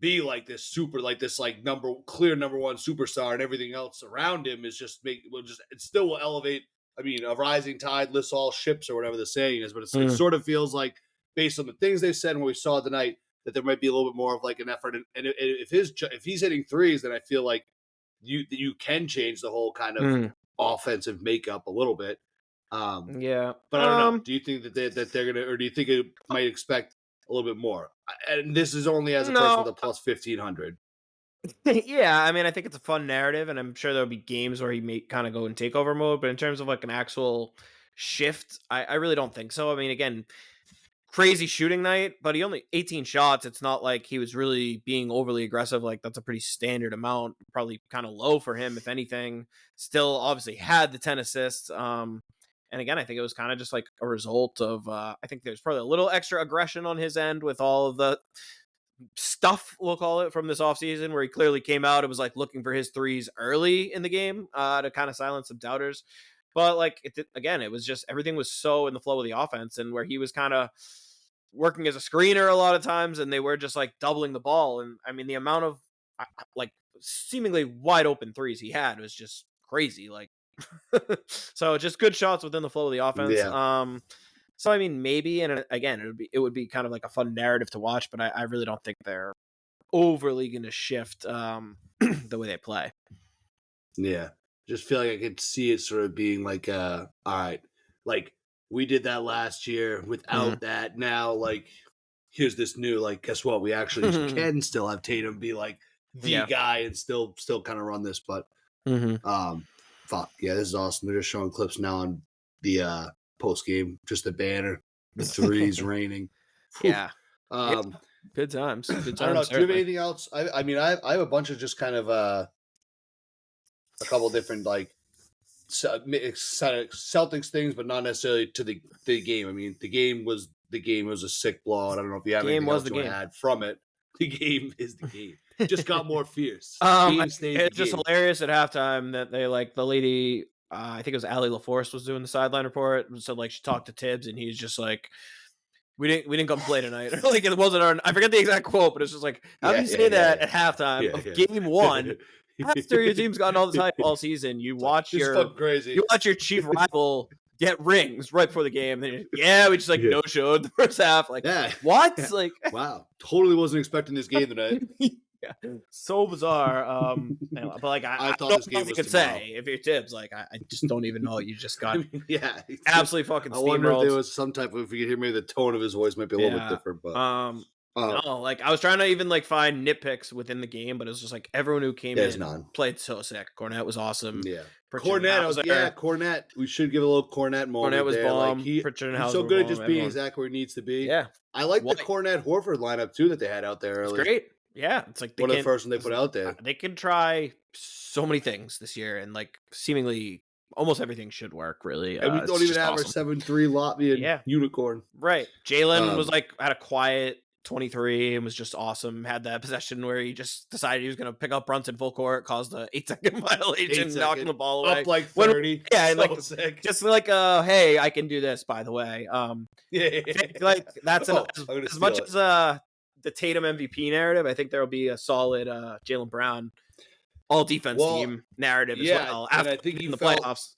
be like this clear number one superstar, and everything else around him is it still will elevate. I mean, a rising tide lifts all ships or whatever the saying is, but it sort of feels like, based on the things they said and what we saw tonight, that there might be a little bit more of like an effort. And if he's hitting threes, then I feel like you can change the whole kind of offensive makeup a little bit. But I don't know. Do you think that they're gonna, or do you think it might expect a little bit more? And this is only as a person with a plus 1,500. Yeah, I mean, I think it's a fun narrative, and I'm sure there'll be games where he may kind of go in takeover mode. But in terms of like an actual shift, I really don't think so. I mean, again, crazy shooting night, but he only 18 shots. It's not like he was really being overly aggressive. Like, that's a pretty standard amount, probably kind of low for him, if anything. Still, obviously, had the 10 assists. And again, I think it was kind of just like a result of, I think there's probably a little extra aggression on his end with all of the stuff, we'll call it, from this offseason, where he clearly came out and was like looking for his threes early in the game to kind of silence some doubters. But like, it was just, everything was so in the flow of the offense, and where he was kind of working as a screener a lot of times, and they were just like doubling the ball. And I mean, the amount of like seemingly wide open threes he had was just crazy. Like, so just good shots within the flow of the offense. Yeah. So I mean, maybe, and again, it would be kind of like a fun narrative to watch, but I really don't think they're overly going to shift the way they play. Yeah. Just feel like I could see it sort of being like, all right, like we did that last year without that. Now, like, here's this new, like, guess what? We actually can still have Tatum be like the guy and still kind of run this. But, fuck. Yeah, this is awesome. They're just showing clips now on the post game, just the banner, the threes raining. Yeah. Good times. Good times. I don't know. Do you have anything else? I mean, I have a bunch of just kind of a couple different like Celtics things, but not necessarily to the game. I mean, the game was a sick blowout. I don't know if you have anything else to add from it. The game is the game. Just got more fierce. It's just hilarious at halftime that they like the lady. I think it was Allie LaForce was doing the sideline report. So like she talked to Tibbs and he's just like, we didn't come play tonight. Like it wasn't our. I forget the exact quote, but it's just like, how do you say that at halftime of game one? After your team's gotten all this hype all season, you watch your chief rival get rings right before the game. Then we just like no showed the first half. Like what? Like wow, totally wasn't expecting this game tonight. So bizarre. But like I thought this game was could say if you're Tibbs, like I just don't even know. You just got absolutely fucking. I wonder if there was some type of. If you could hear maybe the tone of his voice might be a little bit different, but no, like I was trying to even like find nitpicks within the game, but it was just like everyone who came in played so sick. Cornette was awesome. Yeah, Cornette. We should give a little Cornette moment. Cornette was there. bomb. Like he's so good at just being exactly where he needs to be. Yeah, I like the Cornette Horford lineup too that they had out there early. It's great. Yeah, it's like one of the first one they put out there. They can try so many things this year, and like seemingly almost everything should work. Really, and we don't even have our 7-3 Latvian unicorn. Right, Jalen was like had a quiet 23 and was just awesome. Had that possession where he just decided he was going to pick up Brunson full court, caused the 8-second violation, knocking the ball away. Up like 30. So like sick. Just like hey, I can do this. By the way, I think, like that's as much as the Tatum MVP narrative. I think there will be a solid Jaylen Brown all defense team narrative as well after the playoffs.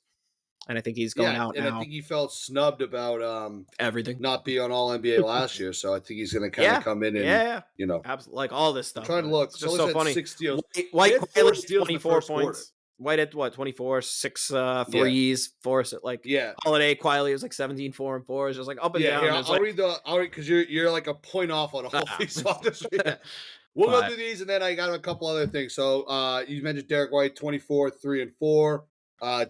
And I think he's going out now. And I think he felt snubbed about everything not being on All NBA last year. So I think he's going to kind of come in and you know, absolutely, like all this stuff. I'm trying to look. It's just so funny. 6 steals. White 24 points. White at what 24, 6 threes, 4 like Holiday quietly was like 17, 4 and 4. It's just like up and down. I'll read because you're like a point off on all these. So we'll go through these and then I got a couple other things. So you mentioned Derek White 24, 3 and 4.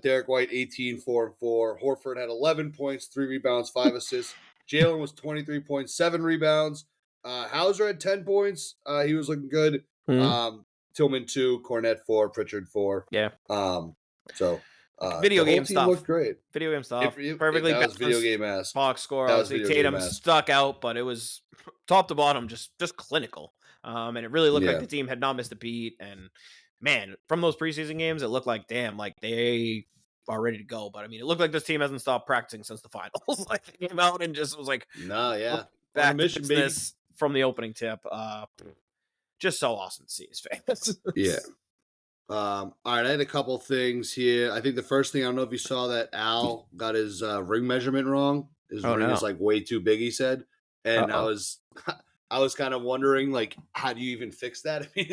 Derek White 18, 4 and 4. Horford had 11 points, 3 rebounds, 5 assists. Jalen was 23.7 rebounds. Hauser had 10 points. He was looking good. Tillman 2, Cornette 4, Pritchard 4. Yeah. So video game stuff looked great. Video game stuff. Perfectly balanced. Video game ass. Box score. Obviously Tatum stuck out, but it was top to bottom just clinical. And it really looked like the team had not missed a beat. And man, from those preseason games, it looked like damn, like they are ready to go. But I mean, it looked like this team hasn't stopped practicing since the finals. Like they came out and just was like, back to business from the opening tip. Just so awesome to see his fans. All right, I had a couple things here. I think the first thing, I don't know if you saw that Al got his ring measurement wrong. His ring is like way too big, he said. And I was kind of wondering, like, how do you even fix that? I mean,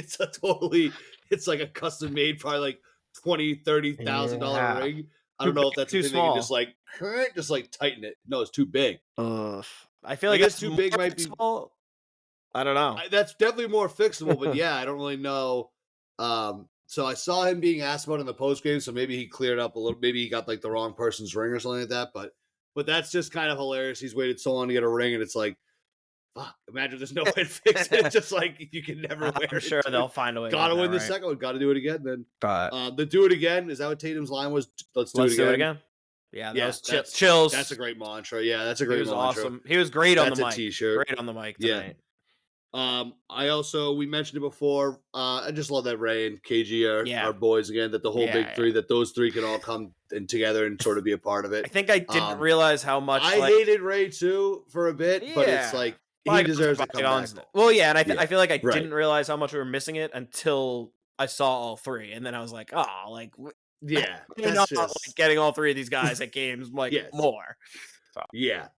it's like a custom made, probably like $20,000-$30,000 ring. I don't know if that's too small. Just like tighten it. No, it's too big. I feel like it's too big. Might be. I don't know. That's definitely more fixable, but I don't really know. So I saw him being asked about in the post game, so maybe he cleared up a little. Maybe he got like the wrong person's ring or something like that. But that's just kind of hilarious. He's waited so long to get a ring, and it's like, fuck. Imagine there's no way to fix it. It's just like you can never wear it. I'm sure they'll find a way. Gotta win the second one. Gotta do it again. Then the do it again. Is that what Tatum's line was? Let's do it again. Yeah, that was chills. That's a great mantra. Yeah, that's a great mantra. Awesome. He was great on the mic. That's a t-shirt. Great on the mic tonight. We mentioned it before. I just love that Ray and KG are boys again. That the whole big three, that those three can all come in together and sort of be a part of it. I think I didn't realize how much I hated Ray too for a bit, but it's like he deserves to come back. Well, yeah, and I feel like I didn't realize how much we were missing it until I saw all three, and then I was like, oh, like that's like getting all three of these guys at games like more.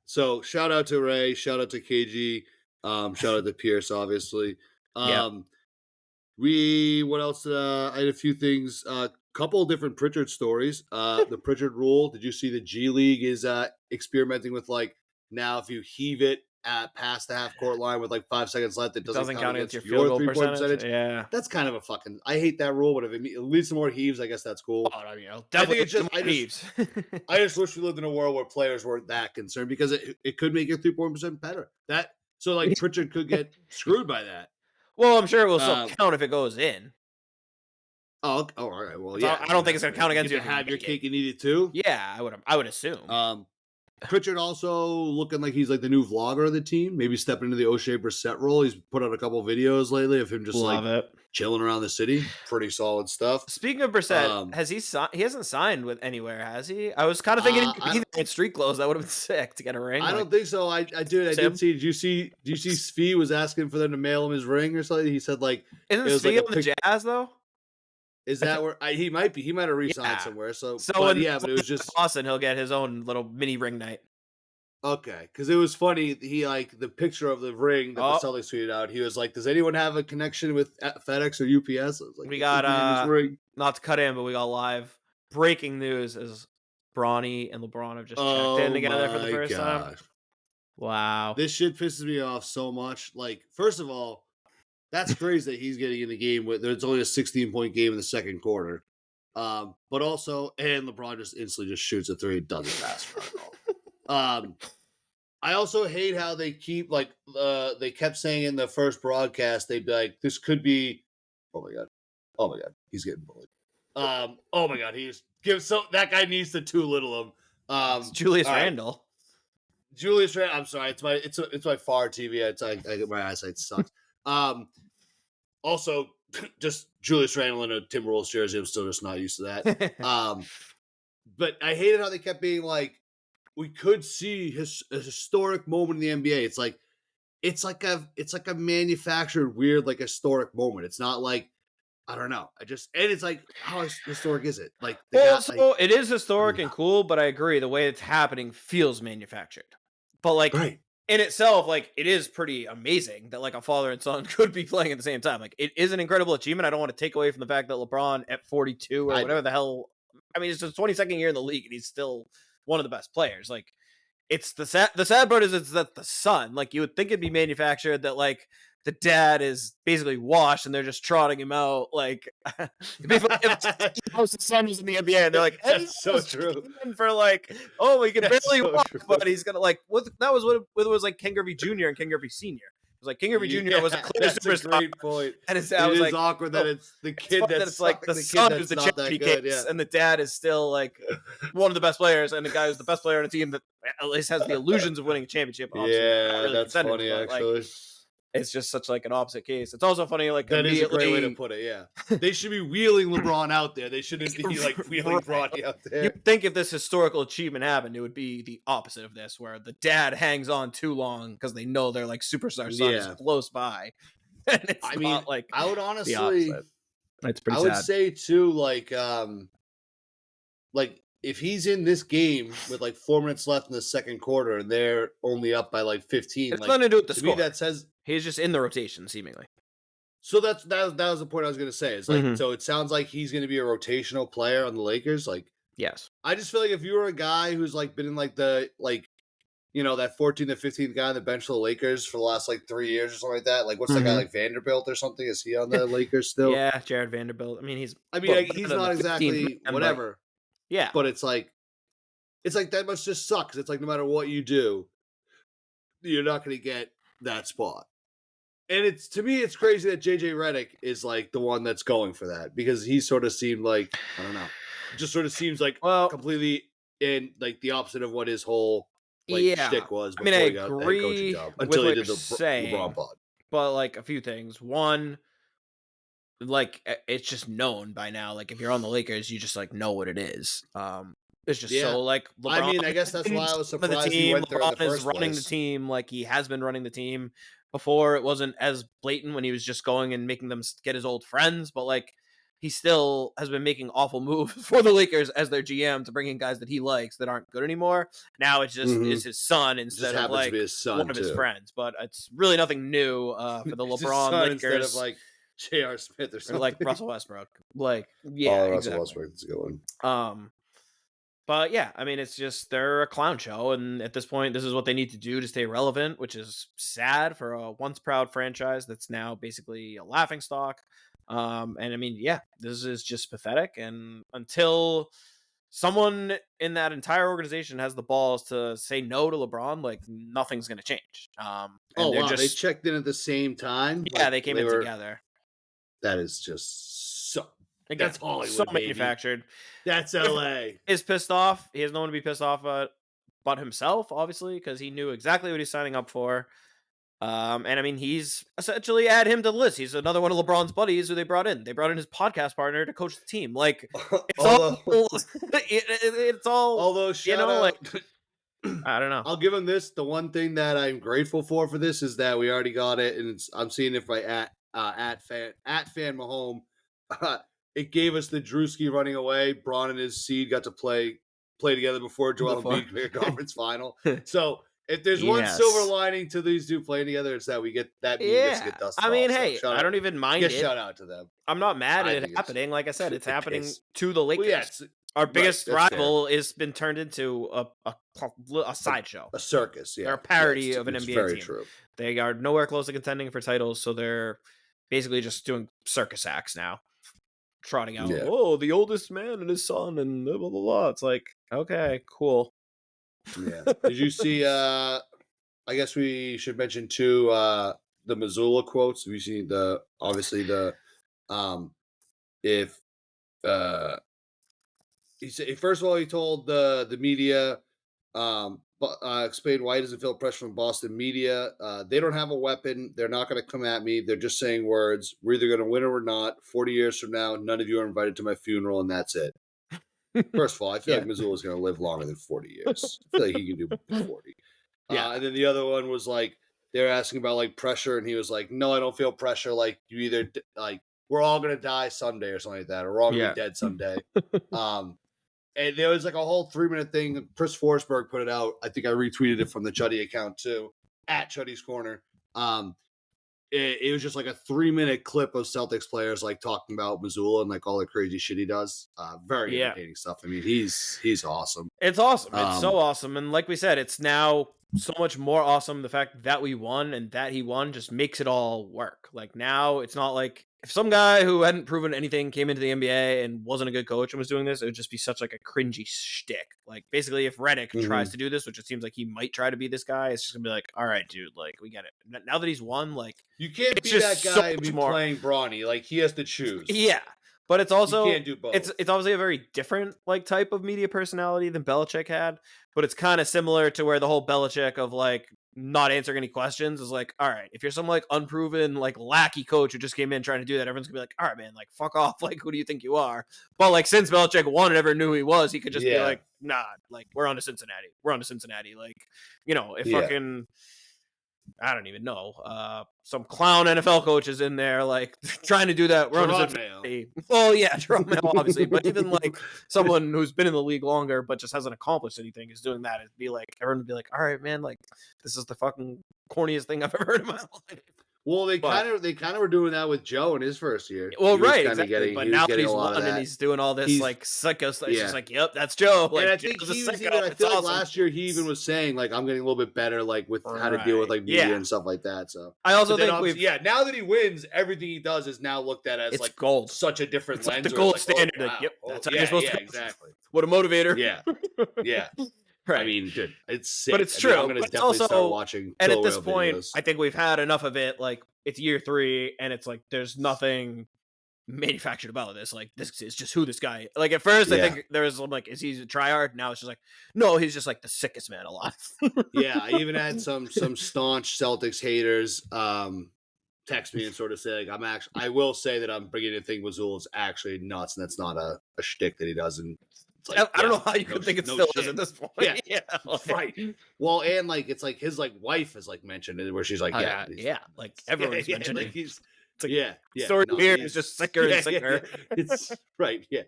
So shout out to Ray, shout out to KG. Shout out to Pierce, obviously. What else? I had a few things. Couple of different Pritchard stories. The Pritchard rule. Did you see the G League is experimenting with like now if you heave it at past the half court line with like 5 seconds left, it doesn't count against your field goal 3-point percentage. Yeah, that's kind of a fucking. I hate that rule, but if it leads to more heaves, I guess that's cool. Oh, I mean, definitely heaves. I just wish we lived in a world where players weren't that concerned because it could make your 3-point percent better. So like Pritchard could get screwed by that. Well, I'm sure it will still count if it goes in. Oh, all right. Well, yeah. I don't think it's going to count against you. Have your cake and eat it too. Yeah, I would assume. Pritchard also looking like he's like the new vlogger of the team. Maybe stepping into the O'Shea Brissett role. He's put out a couple videos lately of him just chilling around the city. Pretty solid stuff. Speaking of Brissett, has he hasn't signed with anywhere, has he? I was kind of thinking he'd in street clothes. That would have been sick to get a ring. I don't think so. I did see. Did you see Svi was asking for them to mail him his ring or something? He said like, isn't Svi on the Jazz though? Is that where he might be? He might have re-signed somewhere. But it was just Boston. He'll get his own little mini ring night. Okay, because it was funny. He like the picture of the ring that the Celtics tweeted out. He was like, "Does anyone have a connection with FedEx or UPS?" I was like, we got not to cut in, but we got live breaking news as Bronny and LeBron have just checked in together for the first time. Wow, this shit pisses me off so much. Like, first of all, that's crazy that he's getting in the game with. There's only a 16-point game in the second quarter, but also, and LeBron just instantly just shoots a three, doesn't pass for it at all. I also hate how they keep like they kept saying in the first broadcast they'd be like, this could be oh my god, he's getting bullied. Oh my god, that guy needs to too little him. It's Julius Randle. Julius Randle, I'm sorry, it's my far TV. My eyesight sucks. Also just Julius Randle in a Timberwolves jersey, I'm still just not used to that. But I hated how they kept being like, we could see a historic moment in the NBA. It's like a manufactured weird like historic moment. It's not like I don't know. And it's like how historic is it? Like it is historic and cool, but I agree the way it's happening feels manufactured. But like in itself, like it is pretty amazing that like a father and son could be playing at the same time. Like it is an incredible achievement. I don't want to take away from the fact that LeBron at 42 or whatever the hell. I mean, it's his 22nd year in the league, and he's still one of the best players. Like it's the sad part is it's that the son, like you would think it'd be manufactured that like the dad is basically washed and they're just trotting him out. Like if the son was in the NBA and they're like, hey, that's so true. For like, oh, he can barely walk, but he's gonna like that was what it was like Ken Griffey Jr. and Ken Griffey Sr. It was like King Griffey Jr. was a clear superstar. A great point. And it was like awkward that it's the kid that's like the son who's the charity case, and the dad is still like one of the best players, and the guy who's the best player on a team that at least has the illusions of winning a championship. Yeah, really that's funny actually. It's just such like an opposite case. It's also funny, like that is a great way to put it. Yeah, they should be wheeling LeBron out there. They shouldn't be like wheeling Bronny out there. You'd think if this historical achievement happened, it would be the opposite of this, where the dad hangs on too long because they know they're like superstar son is close by. And it's like I would honestly, it's pretty. I would say too, like if he's in this game with like 4 minutes left in the second quarter and they're only up by like 15, it's nothing to do with the score. Me that says he's just in the rotation seemingly. So that was the point I was going to say. It's like so it sounds like he's going to be a rotational player on the Lakers. Like yes, I just feel like if you were a guy who's like been in like the that 14th to 15th guy on the bench for the Lakers for the last like 3 years or something like that. Like what's that guy like Vanderbilt or something? Is he on the Lakers still? Yeah, Jared Vanderbilt. I mean he's not exactly whatever. Yeah, but it's like that must just suck. It's like no matter what you do, you're not going to get that spot. And to me, it's crazy that JJ Redick is like the one that's going for that because he sort of seemed like I don't know, just sort of seems like completely in like the opposite of what his whole shtick was. I mean, I he got agree the head coaching job, until he did the LeBron pod. But like a few things. One, like it's just known by now. Like if you're on the Lakers, you just like know what it is. It's just so like LeBron. I mean, I guess that's why I was surprised he went there in the first place. LeBron is running the team like he has been running the team before. It wasn't as blatant when he was just going and making them get his old friends, but like he still has been making awful moves for the Lakers as their GM to bring in guys that he likes that aren't good anymore. Now it's just is his son instead of like one of his friends, but it's really nothing new for the LeBron Lakers. Instead of like J.R. Smith or or something. like Russell Westbrook. Like, yeah, Russell exactly. Westbrook is a good one. But yeah, I mean, it's just they're a clown show, and at this point, this is what they need to do to stay relevant, which is sad for a once proud franchise that's now basically a laughingstock. And I mean, yeah, this is just pathetic. And until someone in that entire organization has the balls to say no to LeBron, like nothing's gonna change. And they're They checked in at the same time. Yeah, Like, they came in together. That is just so. Again, That's Hollywood, so baby. manufactured. That's LA. Is pissed off. He has no one to be pissed off at but himself, obviously, because he knew exactly what he's signing up for. And I mean, he's essentially add him to the list. He's another one of LeBron's buddies who they brought in. They brought in his podcast partner to coach the team. Like, it's all. Although, like, I don't know. I'll give him this. The one thing that I'm grateful for this is that we already got it, and I'm seeing it by at fan Mahome. It gave us the Drewski running away. Bron and his seed got to play together before Joel Embiid made a conference final. So if there's one silver lining to these two playing together, it's that we get that gets to get dusted. I mean, off. hey, I don't even mind it. Shout out to them. I'm not mad at it happening. Like I said, it's happening to the Lakers. Well, our biggest rival has been turned into a sideshow, a circus. Yeah, they're a parody of an NBA very team. True. They are nowhere close to contending for titles, so they're basically just doing circus acts now, trotting out, the oldest man and his son, and blah blah blah. It's like, okay, cool. Yeah. Did you see? I guess we should mention too the Mazzulla quotes. Have you seen he said, first of all, he told the media, explain why he doesn't feel pressure from Boston media. They don't have a weapon. They're not going to come at me. They're just saying words. We're either going to win or not. 40 years from now, none of you are invited to my funeral, and that's it. First of all, I feel like Mazzulla is going to live longer than 40 years. I feel like he can do 40. And then the other one was like, they're asking about like pressure, and he was like, no, I don't feel pressure. Like, you either like, we're all going to die someday or something like that, or we're all going to be dead someday. And there was like a whole 3-minute thing. Chris Forsberg put it out. I think I retweeted it from the Chuddy account too, at Chuddy's Corner. It was just like a 3-minute clip of Celtics players like talking about Mazzulla and like all the crazy shit he does. Very entertaining stuff. I mean, he's awesome. It's awesome. It's so awesome. And like we said, it's now so much more awesome. The fact that we won and that he won just makes it all work. Like now it's not like if some guy who hadn't proven anything came into the NBA and wasn't a good coach and was doing this, it would just be such like a cringy shtick. Like basically if Redick tries to do this, which it seems like he might try to be this guy, it's just gonna be like, all right, dude, like we get it. Now that he's won, like you can't be that guy and be playing Bronny. Like he has to choose. Yeah. But it's also you can't do both. It's obviously a very different like type of media personality than Belichick had, but it's kind of similar to where the whole Belichick of like not answering any questions is like, all right, if you're some like unproven like lackey coach who just came in trying to do that, everyone's gonna be like, all right, man, like fuck off, like who do you think you are? But like since Belichick won and ever knew who he was, he could just be like, nah, like we're on to Cincinnati, like if fucking I don't even know. Some clown NFL coach is in there, like trying to do that. We're on Cincinnati. Well, yeah, Jerome Mayo, obviously, but even like someone who's been in the league longer but just hasn't accomplished anything is doing that. It'd be like everyone would be like, "All right, man, like this is the fucking corniest thing I've ever heard in my life." Well, they kind of were doing that with Joe in his first year. Well, right, exactly. But now that he's won and he's doing all this like psycho stuff, it's just like, yep, that's Joe. Like, and I think he was even, I feel like last year he even was saying like I'm getting a little bit better like with how to deal with like media and stuff like that. So I also think now that he wins, everything he does is now looked at as it's like gold, such a different lens. Like the gold standard. Yep, that's how you're supposed to. Exactly. What a motivator. Yeah. Right. I mean, dude, it's sick. But it's true. I'm going to definitely start watching. And at this point, I think we've had enough of it. Like, it's year 3, and it's like there's nothing manufactured about this. Like, this is just who this guy is. Like, at first, I think there was like, is he a tryhard? Now it's just like, no, he's just like the sickest man alive. Yeah, I even had some staunch Celtics haters text me and sort of say, like, I will say that I'm beginning to think Mazzulla is actually nuts, and that's not a shtick that he does. And like, I don't know how you could think it still is at this point. Yeah, right. Well, and like it's like his like wife is like mentioned where she's like, like everyone's mentioning. Like Yeah. Story here is just sicker and sicker. It's right. Yeah.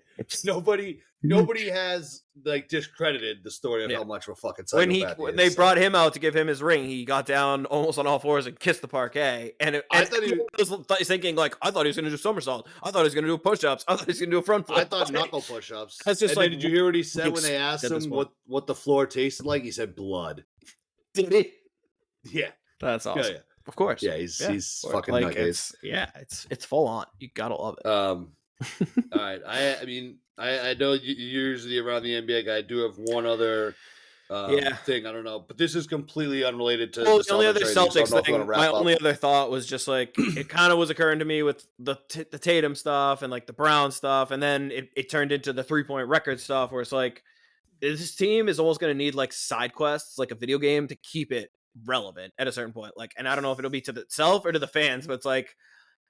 Nobody has like discredited the story of how much of a fucking psychopath when they brought him out to give him his ring, he got down almost on all fours and kissed the parquet. And I thought he was thinking like, I thought he was going to do somersault. I thought he was going to do push-ups. I thought he was going to do a front flip. I thought knuckle push-ups. That's just did you hear what he said when they asked him what the floor tasted like? He said blood. Did he? Yeah. That's awesome. Yeah. Of course. Yeah, he's fucking like nutcase. It's full on. You gotta love it. All right. I mean, I know you're usually around the NBA guy. I do have one other thing. I don't know, but this is completely unrelated to the only other Celtics thing. My only other thought was just like it kind of was occurring to me with the Tatum stuff and like the Brown stuff, and then it turned into the 3-point record stuff where it's like this team is almost going to need like side quests, like a video game, to keep it relevant at a certain point. Like, and I don't know if it'll be to itself or to the fans, but it's like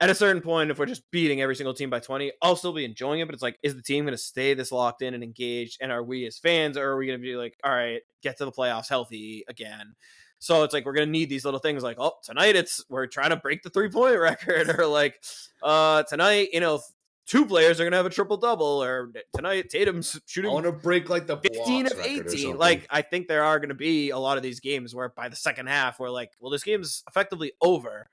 at a certain point, if we're just beating every single team by 20, I'll still be enjoying it. But it's like, is the team going to stay this locked in and engaged? And are we as fans, or are we going to be like, all right, get to the playoffs healthy again? So it's like, we're going to need these little things like, oh, tonight we're trying to break the 3-point record, or like tonight, 2 players are going to have a triple-double, or tonight Tatum's shooting. I want to break like the 15 of 18. Like, I think there are going to be a lot of these games where by the second half, we're like, well, this game's effectively over.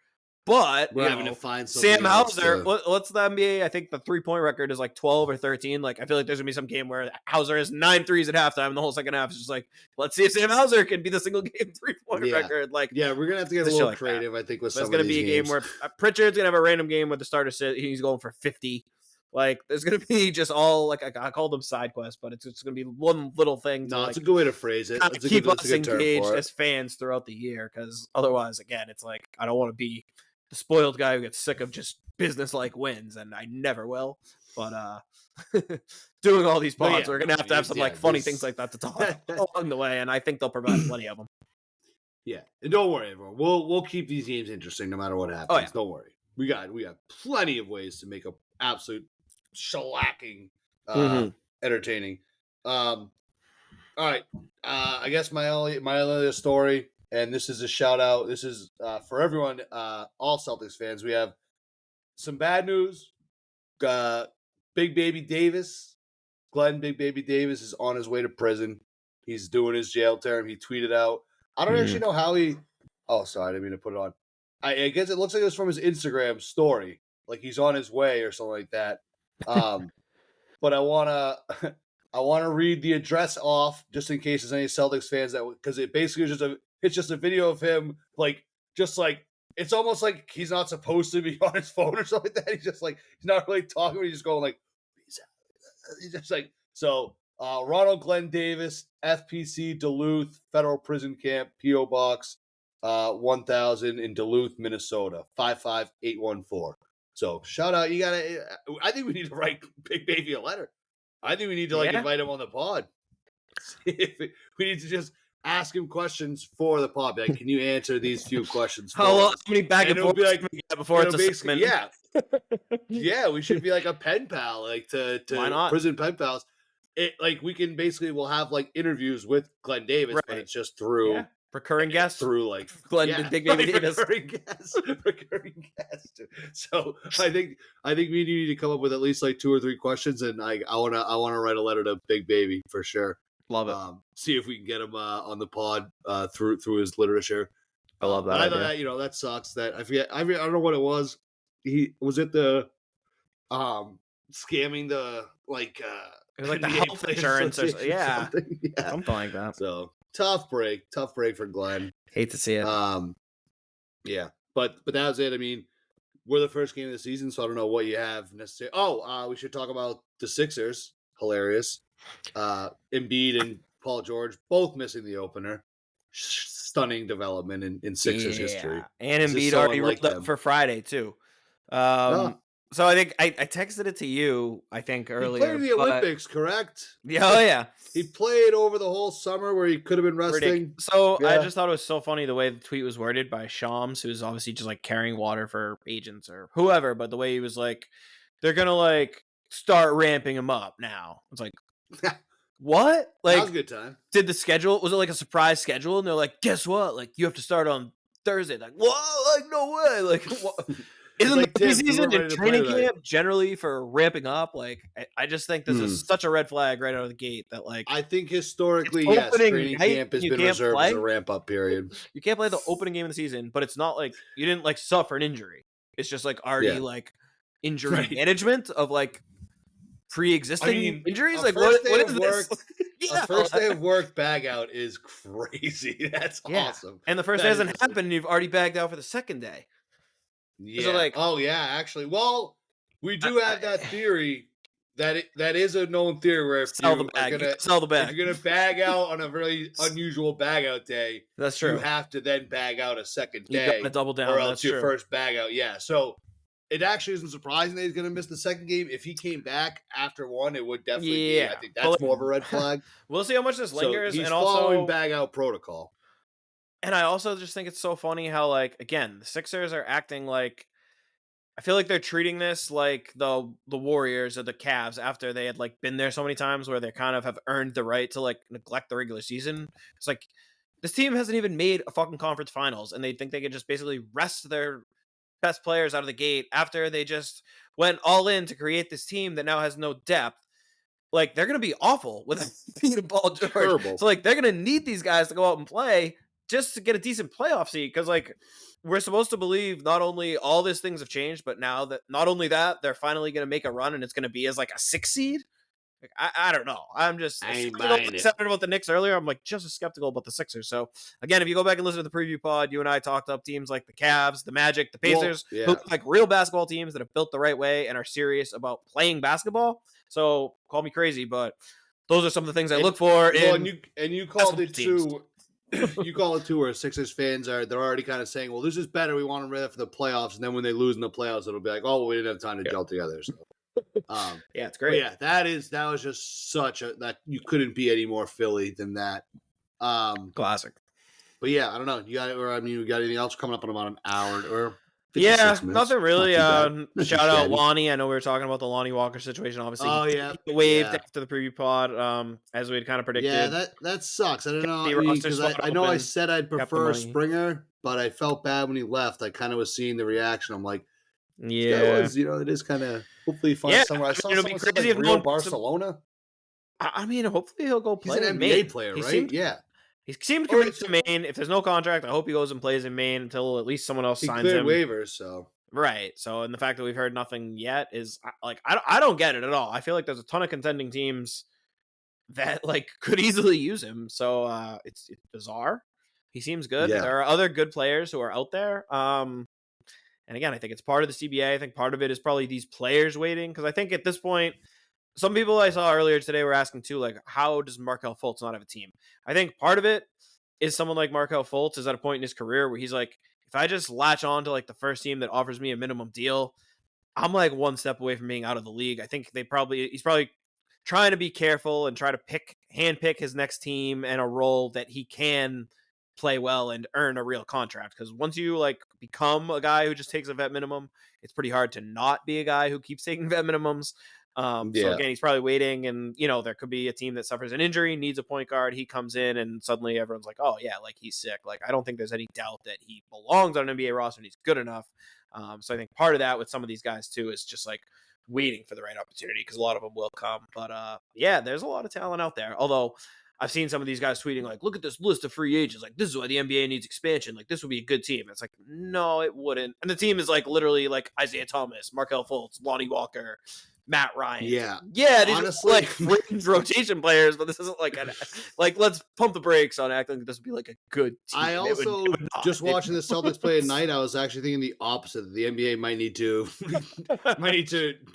But we're having to find Sam Hauser, what's the NBA? I think the 3-point record is like 12 or 13. Like, I feel like there's going to be some game where Hauser has 9 threes at halftime, and the whole second half is just like, let's see if Sam Hauser can be the single game 3-point record. Like, yeah, we're going to have to get a little creative, I think, with some of these games. There's going to be a game where Pritchard's going to have a random game where the starter he's going for 50. Like, there's going to be just all, like, I call them side quests, but it's going to be one little thing. No, it's a good way to phrase it. It's keep us engaged as fans throughout the year, because otherwise, again, it's like, I don't want to be the spoiled guy who gets sick of just business-like wins, and I never will. But doing all these pods, we're going to have some, like, funny things like that to talk along the way, and I think they'll provide plenty of them. Yeah, and don't worry, everyone. We'll keep these games interesting no matter what happens. Oh, yeah. Don't worry. We got plenty of ways to make an absolute shellacking entertaining. All right. I guess my other story, and this is a shout out. This is for everyone, all Celtics fans. We have some bad news. Big Baby Davis, Glenn Big Baby Davis, is on his way to prison. He's doing his jail term. He tweeted out. I don't actually know how he. Oh, sorry, I didn't mean to put it on. I guess it looks like it was from his Instagram story, like he's on his way or something like that. But I wanna read the address off just in case there's any Celtics fans that, because it basically is just a video of him it's almost like he's not supposed to be on his phone or something like that. He's just like, he's not really talking, but he's just going like, he's just like, so Ronald Glenn Davis, FPC Duluth Federal Prison Camp, P.O. Box 1000 in Duluth, Minnesota, 55814. So shout out, I think we need to write Big Baby a letter. I think we need to invite him on the pod. We need to just ask him questions for the pod. Like, can you answer these few questions? How many back and forth before it's a segment? Yeah. Yeah, we should be like a pen pal, like to prison pen pals. We can basically, we'll have like interviews with Glenn Davis, right, but it's just through recurring guests through like Glenn Big Baby Davis. Recurring guests. So I think we need to come up with at least like 2 or 3 questions, and I wanna write a letter to Big Baby for sure. Love it. See if we can get him on the pod through his literature. I love that. I thought that sucks. That I forget. I don't know what it was. He was it the scamming the like. It was like the health insurance or something. Yeah, something like that. So tough break for Glenn. Hate to see it. Yeah, but that was it. I mean, we're the first game of the season, so I don't know what you have necessarily. Oh, we should talk about the Sixers. Hilarious. Embiid and Paul George both missing the opener. Stunning development in Sixers history. And Embiid already rolled up for Friday too. So I think I texted it to you, I think, earlier. He played in the Olympics, correct? Yeah, oh yeah. He played over the whole summer where he could have been resting. So I just thought it was so funny the way the tweet was worded by Shams, who's obviously just like carrying water for agents or whoever, but the way he was like, they're gonna like start ramping him up now. It's like, what? Like, that was a good time. Did the schedule, was it like a surprise schedule? And they're like, guess what? Like, you have to start on Thursday. Like, what? Like, no way. Like, what? Isn't the Tim, we weren't preseason ready and to play training tonight. camp generally for ramping up? Like, I just think this is such a red flag right out of the gate that, like, I think historically, yes, training camp has been reserved as a ramp up period. You can't play the opening game of the season, but it's not like you didn't like suffer an injury. It's just like already like injury management of like pre-existing injuries. Like what is this? A first day of work bag out is crazy. That's awesome. And the first day hasn't happened, and you've already bagged out for the second day. Yeah. So like, actually. Well, we do have that theory that is a known theory where if sell the bag, if you're gonna bag out on a really unusual bag out day, that's true. You have to then bag out a second day. You gotta double down, or else your first bag out. Yeah. So it actually isn't surprising that he's gonna miss the second game. If he came back after one, it would definitely be. I think that's more of a red flag. We'll see how much this lingers. So he's and following also bag out protocol. And I also just think it's so funny how, like, again, the Sixers are acting like, I feel like they're treating this like the Warriors or the Cavs after they had like been there so many times where they kind of have earned the right to like neglect the regular season. It's like this team hasn't even made a fucking conference finals, and they think they can just basically rest their best players out of the gate after they just went all in to create this team that now has no depth. Like, they're going to be awful with Pete and Paul George. Terrible. So like they're going to need these guys to go out and play just to get a decent playoff seed, because like we're supposed to believe not only all these things have changed, but now that not only that, they're finally going to make a run and it's going to be as like a 6 seed. Like, I don't know. I'm just excited about the Knicks earlier. I'm like just as skeptical about the Sixers. So again, if you go back and listen to the preview pod, you and I talked up teams like the Cavs, the Magic, the Pacers, who look like real basketball teams that have built the right way and are serious about playing basketball. So call me crazy, but those are some of the things I look for. And you called it too. You call it too, where Sixers fans they're already kind of saying, well, this is better. We want them ready for the playoffs. And then when they lose in the playoffs, it'll be like, oh, well, we didn't have time to gel together. So, it's great. Yeah, that was just such that you couldn't be any more Philly than that. Classic. But yeah, I don't know. You got anything else coming up in about an hour or? Nothing really. Shout out Lonnie. I know we were talking about the Lonnie Walker situation. Obviously, waived after the preview pod, as we had kind of predicted. Yeah, that sucks. I don't know, because I know I said I'd prefer Springer, but I felt bad when he left. I kind of was seeing the reaction. I'm like, it is kind of hopefully fun somewhere. I saw someone say like Real Barcelona. I mean, hopefully he'll go play. He's an NBA player, right? He seemed committed to Maine. If there's no contract, I hope he goes and plays in Maine until at least someone else signs him. Waivers, so right. So, and the fact that we've heard nothing yet is like I don't get it at all. I feel like there's a ton of contending teams that like could easily use him. So it's bizarre. He seems good. Yeah. There are other good players who are out there. And again, I think it's part of the CBA. I think part of it is probably these players waiting, because I think at this point, some people I saw earlier today were asking too, like, how does Markelle Fultz not have a team? I think part of it is someone like Markelle Fultz is at a point in his career where he's like, if I just latch on to like the first team that offers me a minimum deal, I'm like one step away from being out of the league. I think he's probably trying to be careful and try to handpick his next team and a role that he can play well and earn a real contract. Because once you like become a guy who just takes a vet minimum, it's pretty hard to not be a guy who keeps taking vet minimums. So again, he's probably waiting, and there could be a team that suffers an injury, needs a point guard. He comes in, and suddenly everyone's like, "Oh yeah, like he's sick." Like I don't think there's any doubt that he belongs on an NBA roster and he's good enough. So I think part of that with some of these guys too is just like waiting for the right opportunity, because a lot of them will come. But there's a lot of talent out there. Although I've seen some of these guys tweeting like, "Look at this list of free agents. Like this is why the NBA needs expansion. Like this would be a good team." It's like, no, it wouldn't. And the team is like literally like Isaiah Thomas, Markelle Fultz, Lonnie Walker, Matt Ryan. These honestly, are like fringe rotation players, but this isn't like let's pump the brakes on acting like this would be like a good team. I also just watching the Celtics play at night, I was actually thinking the opposite. The NBA might need to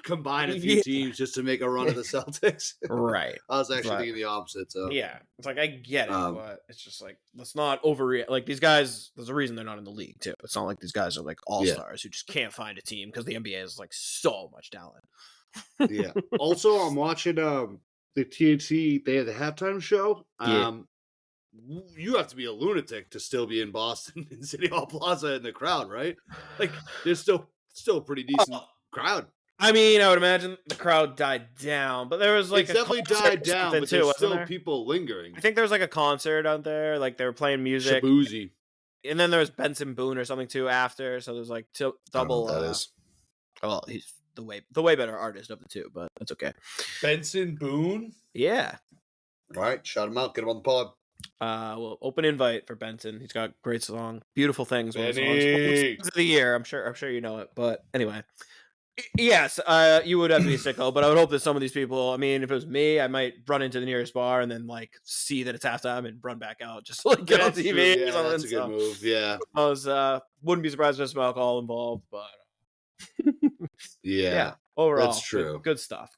combine a few teams just to make a run at the Celtics. Right. I was actually thinking the opposite. So it's like I get it, but it's just like let's not overreact. Like these guys, there's a reason they're not in the league too. It's not like these guys are like all stars who just can't find a team, because the NBA is like so much talent. Also, I'm watching the TNT. They had the halftime show. You have to be a lunatic to still be in Boston in City Hall Plaza in the crowd, right? Like, there's still a pretty decent crowd. I mean, I would imagine the crowd died down, but there was like it's definitely died down, but there's still people lingering. I think there was like a concert out there, like they were playing music. Shabuzi. and then there's Benson Boone or something too after. So there's like double. That is. Well, he's the way better artist of the two, but that's okay. Benson Boone. Yeah. All right, shout him out. Get him on the pod. Well, open invite for Benson. He's got a great song, "Beautiful Things." One of the songs of the year. I'm sure you know it. But anyway, yes, you would have to be sicko. But I would hope that some of these people. I mean, if it was me, I might run into the nearest bar and then like see that it's halftime and run back out just to, like get on TV. Yeah, that's a good move. Yeah, I wouldn't be surprised if there's some alcohol involved, but yeah, overall, that's true. Good stuff.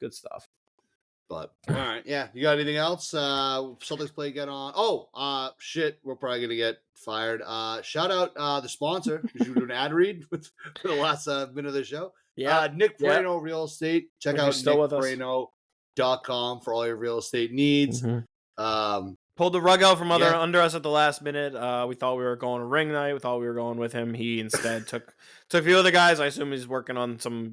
But all right, yeah. You got anything else? Celtics play again on. Oh, shit. We're probably gonna get fired. Shout out the sponsor. Should we do an ad read for the last minute of the show? Yeah. Nick Moreno Real Estate. Check out nickmoreno.com for all your real estate needs. Mm-hmm. Pulled the rug out from under us at the last minute. We thought we were going to ring night. We thought we were going with him. He instead took a few other guys. I assume he's working on some,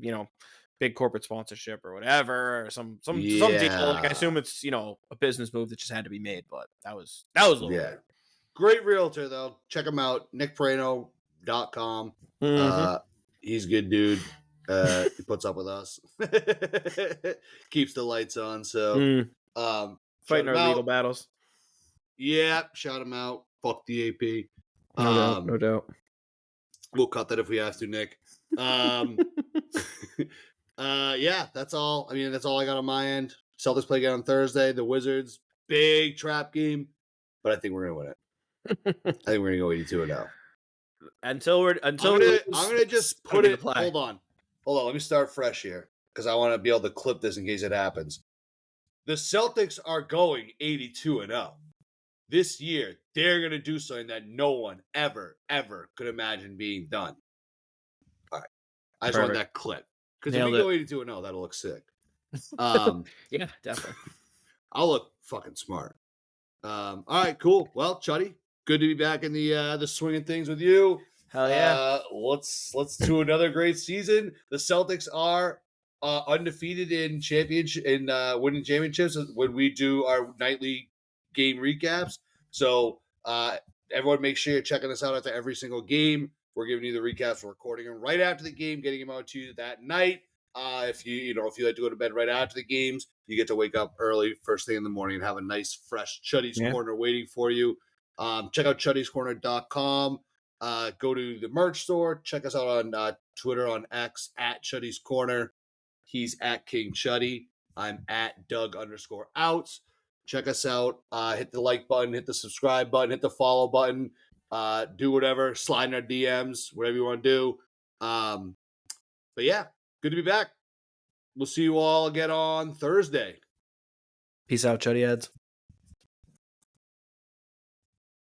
big corporate sponsorship or whatever, or some deal. Like, I assume it's a business move that just had to be made. But that was a little weird. Great realtor though. Check him out. nickmoreno.com. Mm-hmm. He's a good dude. He puts up with us. Keeps the lights on. So fighting our legal battles. Yeah, shout him out. Fuck the AP. No doubt. We'll cut that if we have to, Nick. Yeah, that's all. I mean, that's all I got on my end. Celtics play again on Thursday. The Wizards, big trap game, but I think we're gonna win it. I think we're gonna go 82-0. I'm gonna just put it. Hold on. Let me start fresh here because I want to be able to clip this in case it happens. The Celtics are going 82-0. This year, they're going to do something that no one ever could imagine being done. All right. I just want that clip. Because if we go 82-0, that'll look sick. Yeah, definitely. I'll look fucking smart. All right, cool. Well, Chuddy, good to be back in the swing of things with you. Hell yeah. Let's do another great season. The Celtics are undefeated in winning championships when we do our nightly game recaps. So everyone make sure you're checking us out after every single game. We're giving you the recaps. We're recording them right after the game, getting them out to you that night. If you like to go to bed right after the games, you get to wake up early first thing in the morning and have a nice fresh Chuddy's Corner waiting for you. Check out chuddyscorner.com. Go to the merch store. Check us out on Twitter, on X at Chuddy's Corner. He's at King Chuddy. I'm at Doug_outs. Check us out. Hit the like button, hit the subscribe button, hit the follow button. Do whatever, slide in our DMs, whatever you want to do. But yeah, good to be back. We'll see you all again on Thursday. Peace out, Chuddy heads.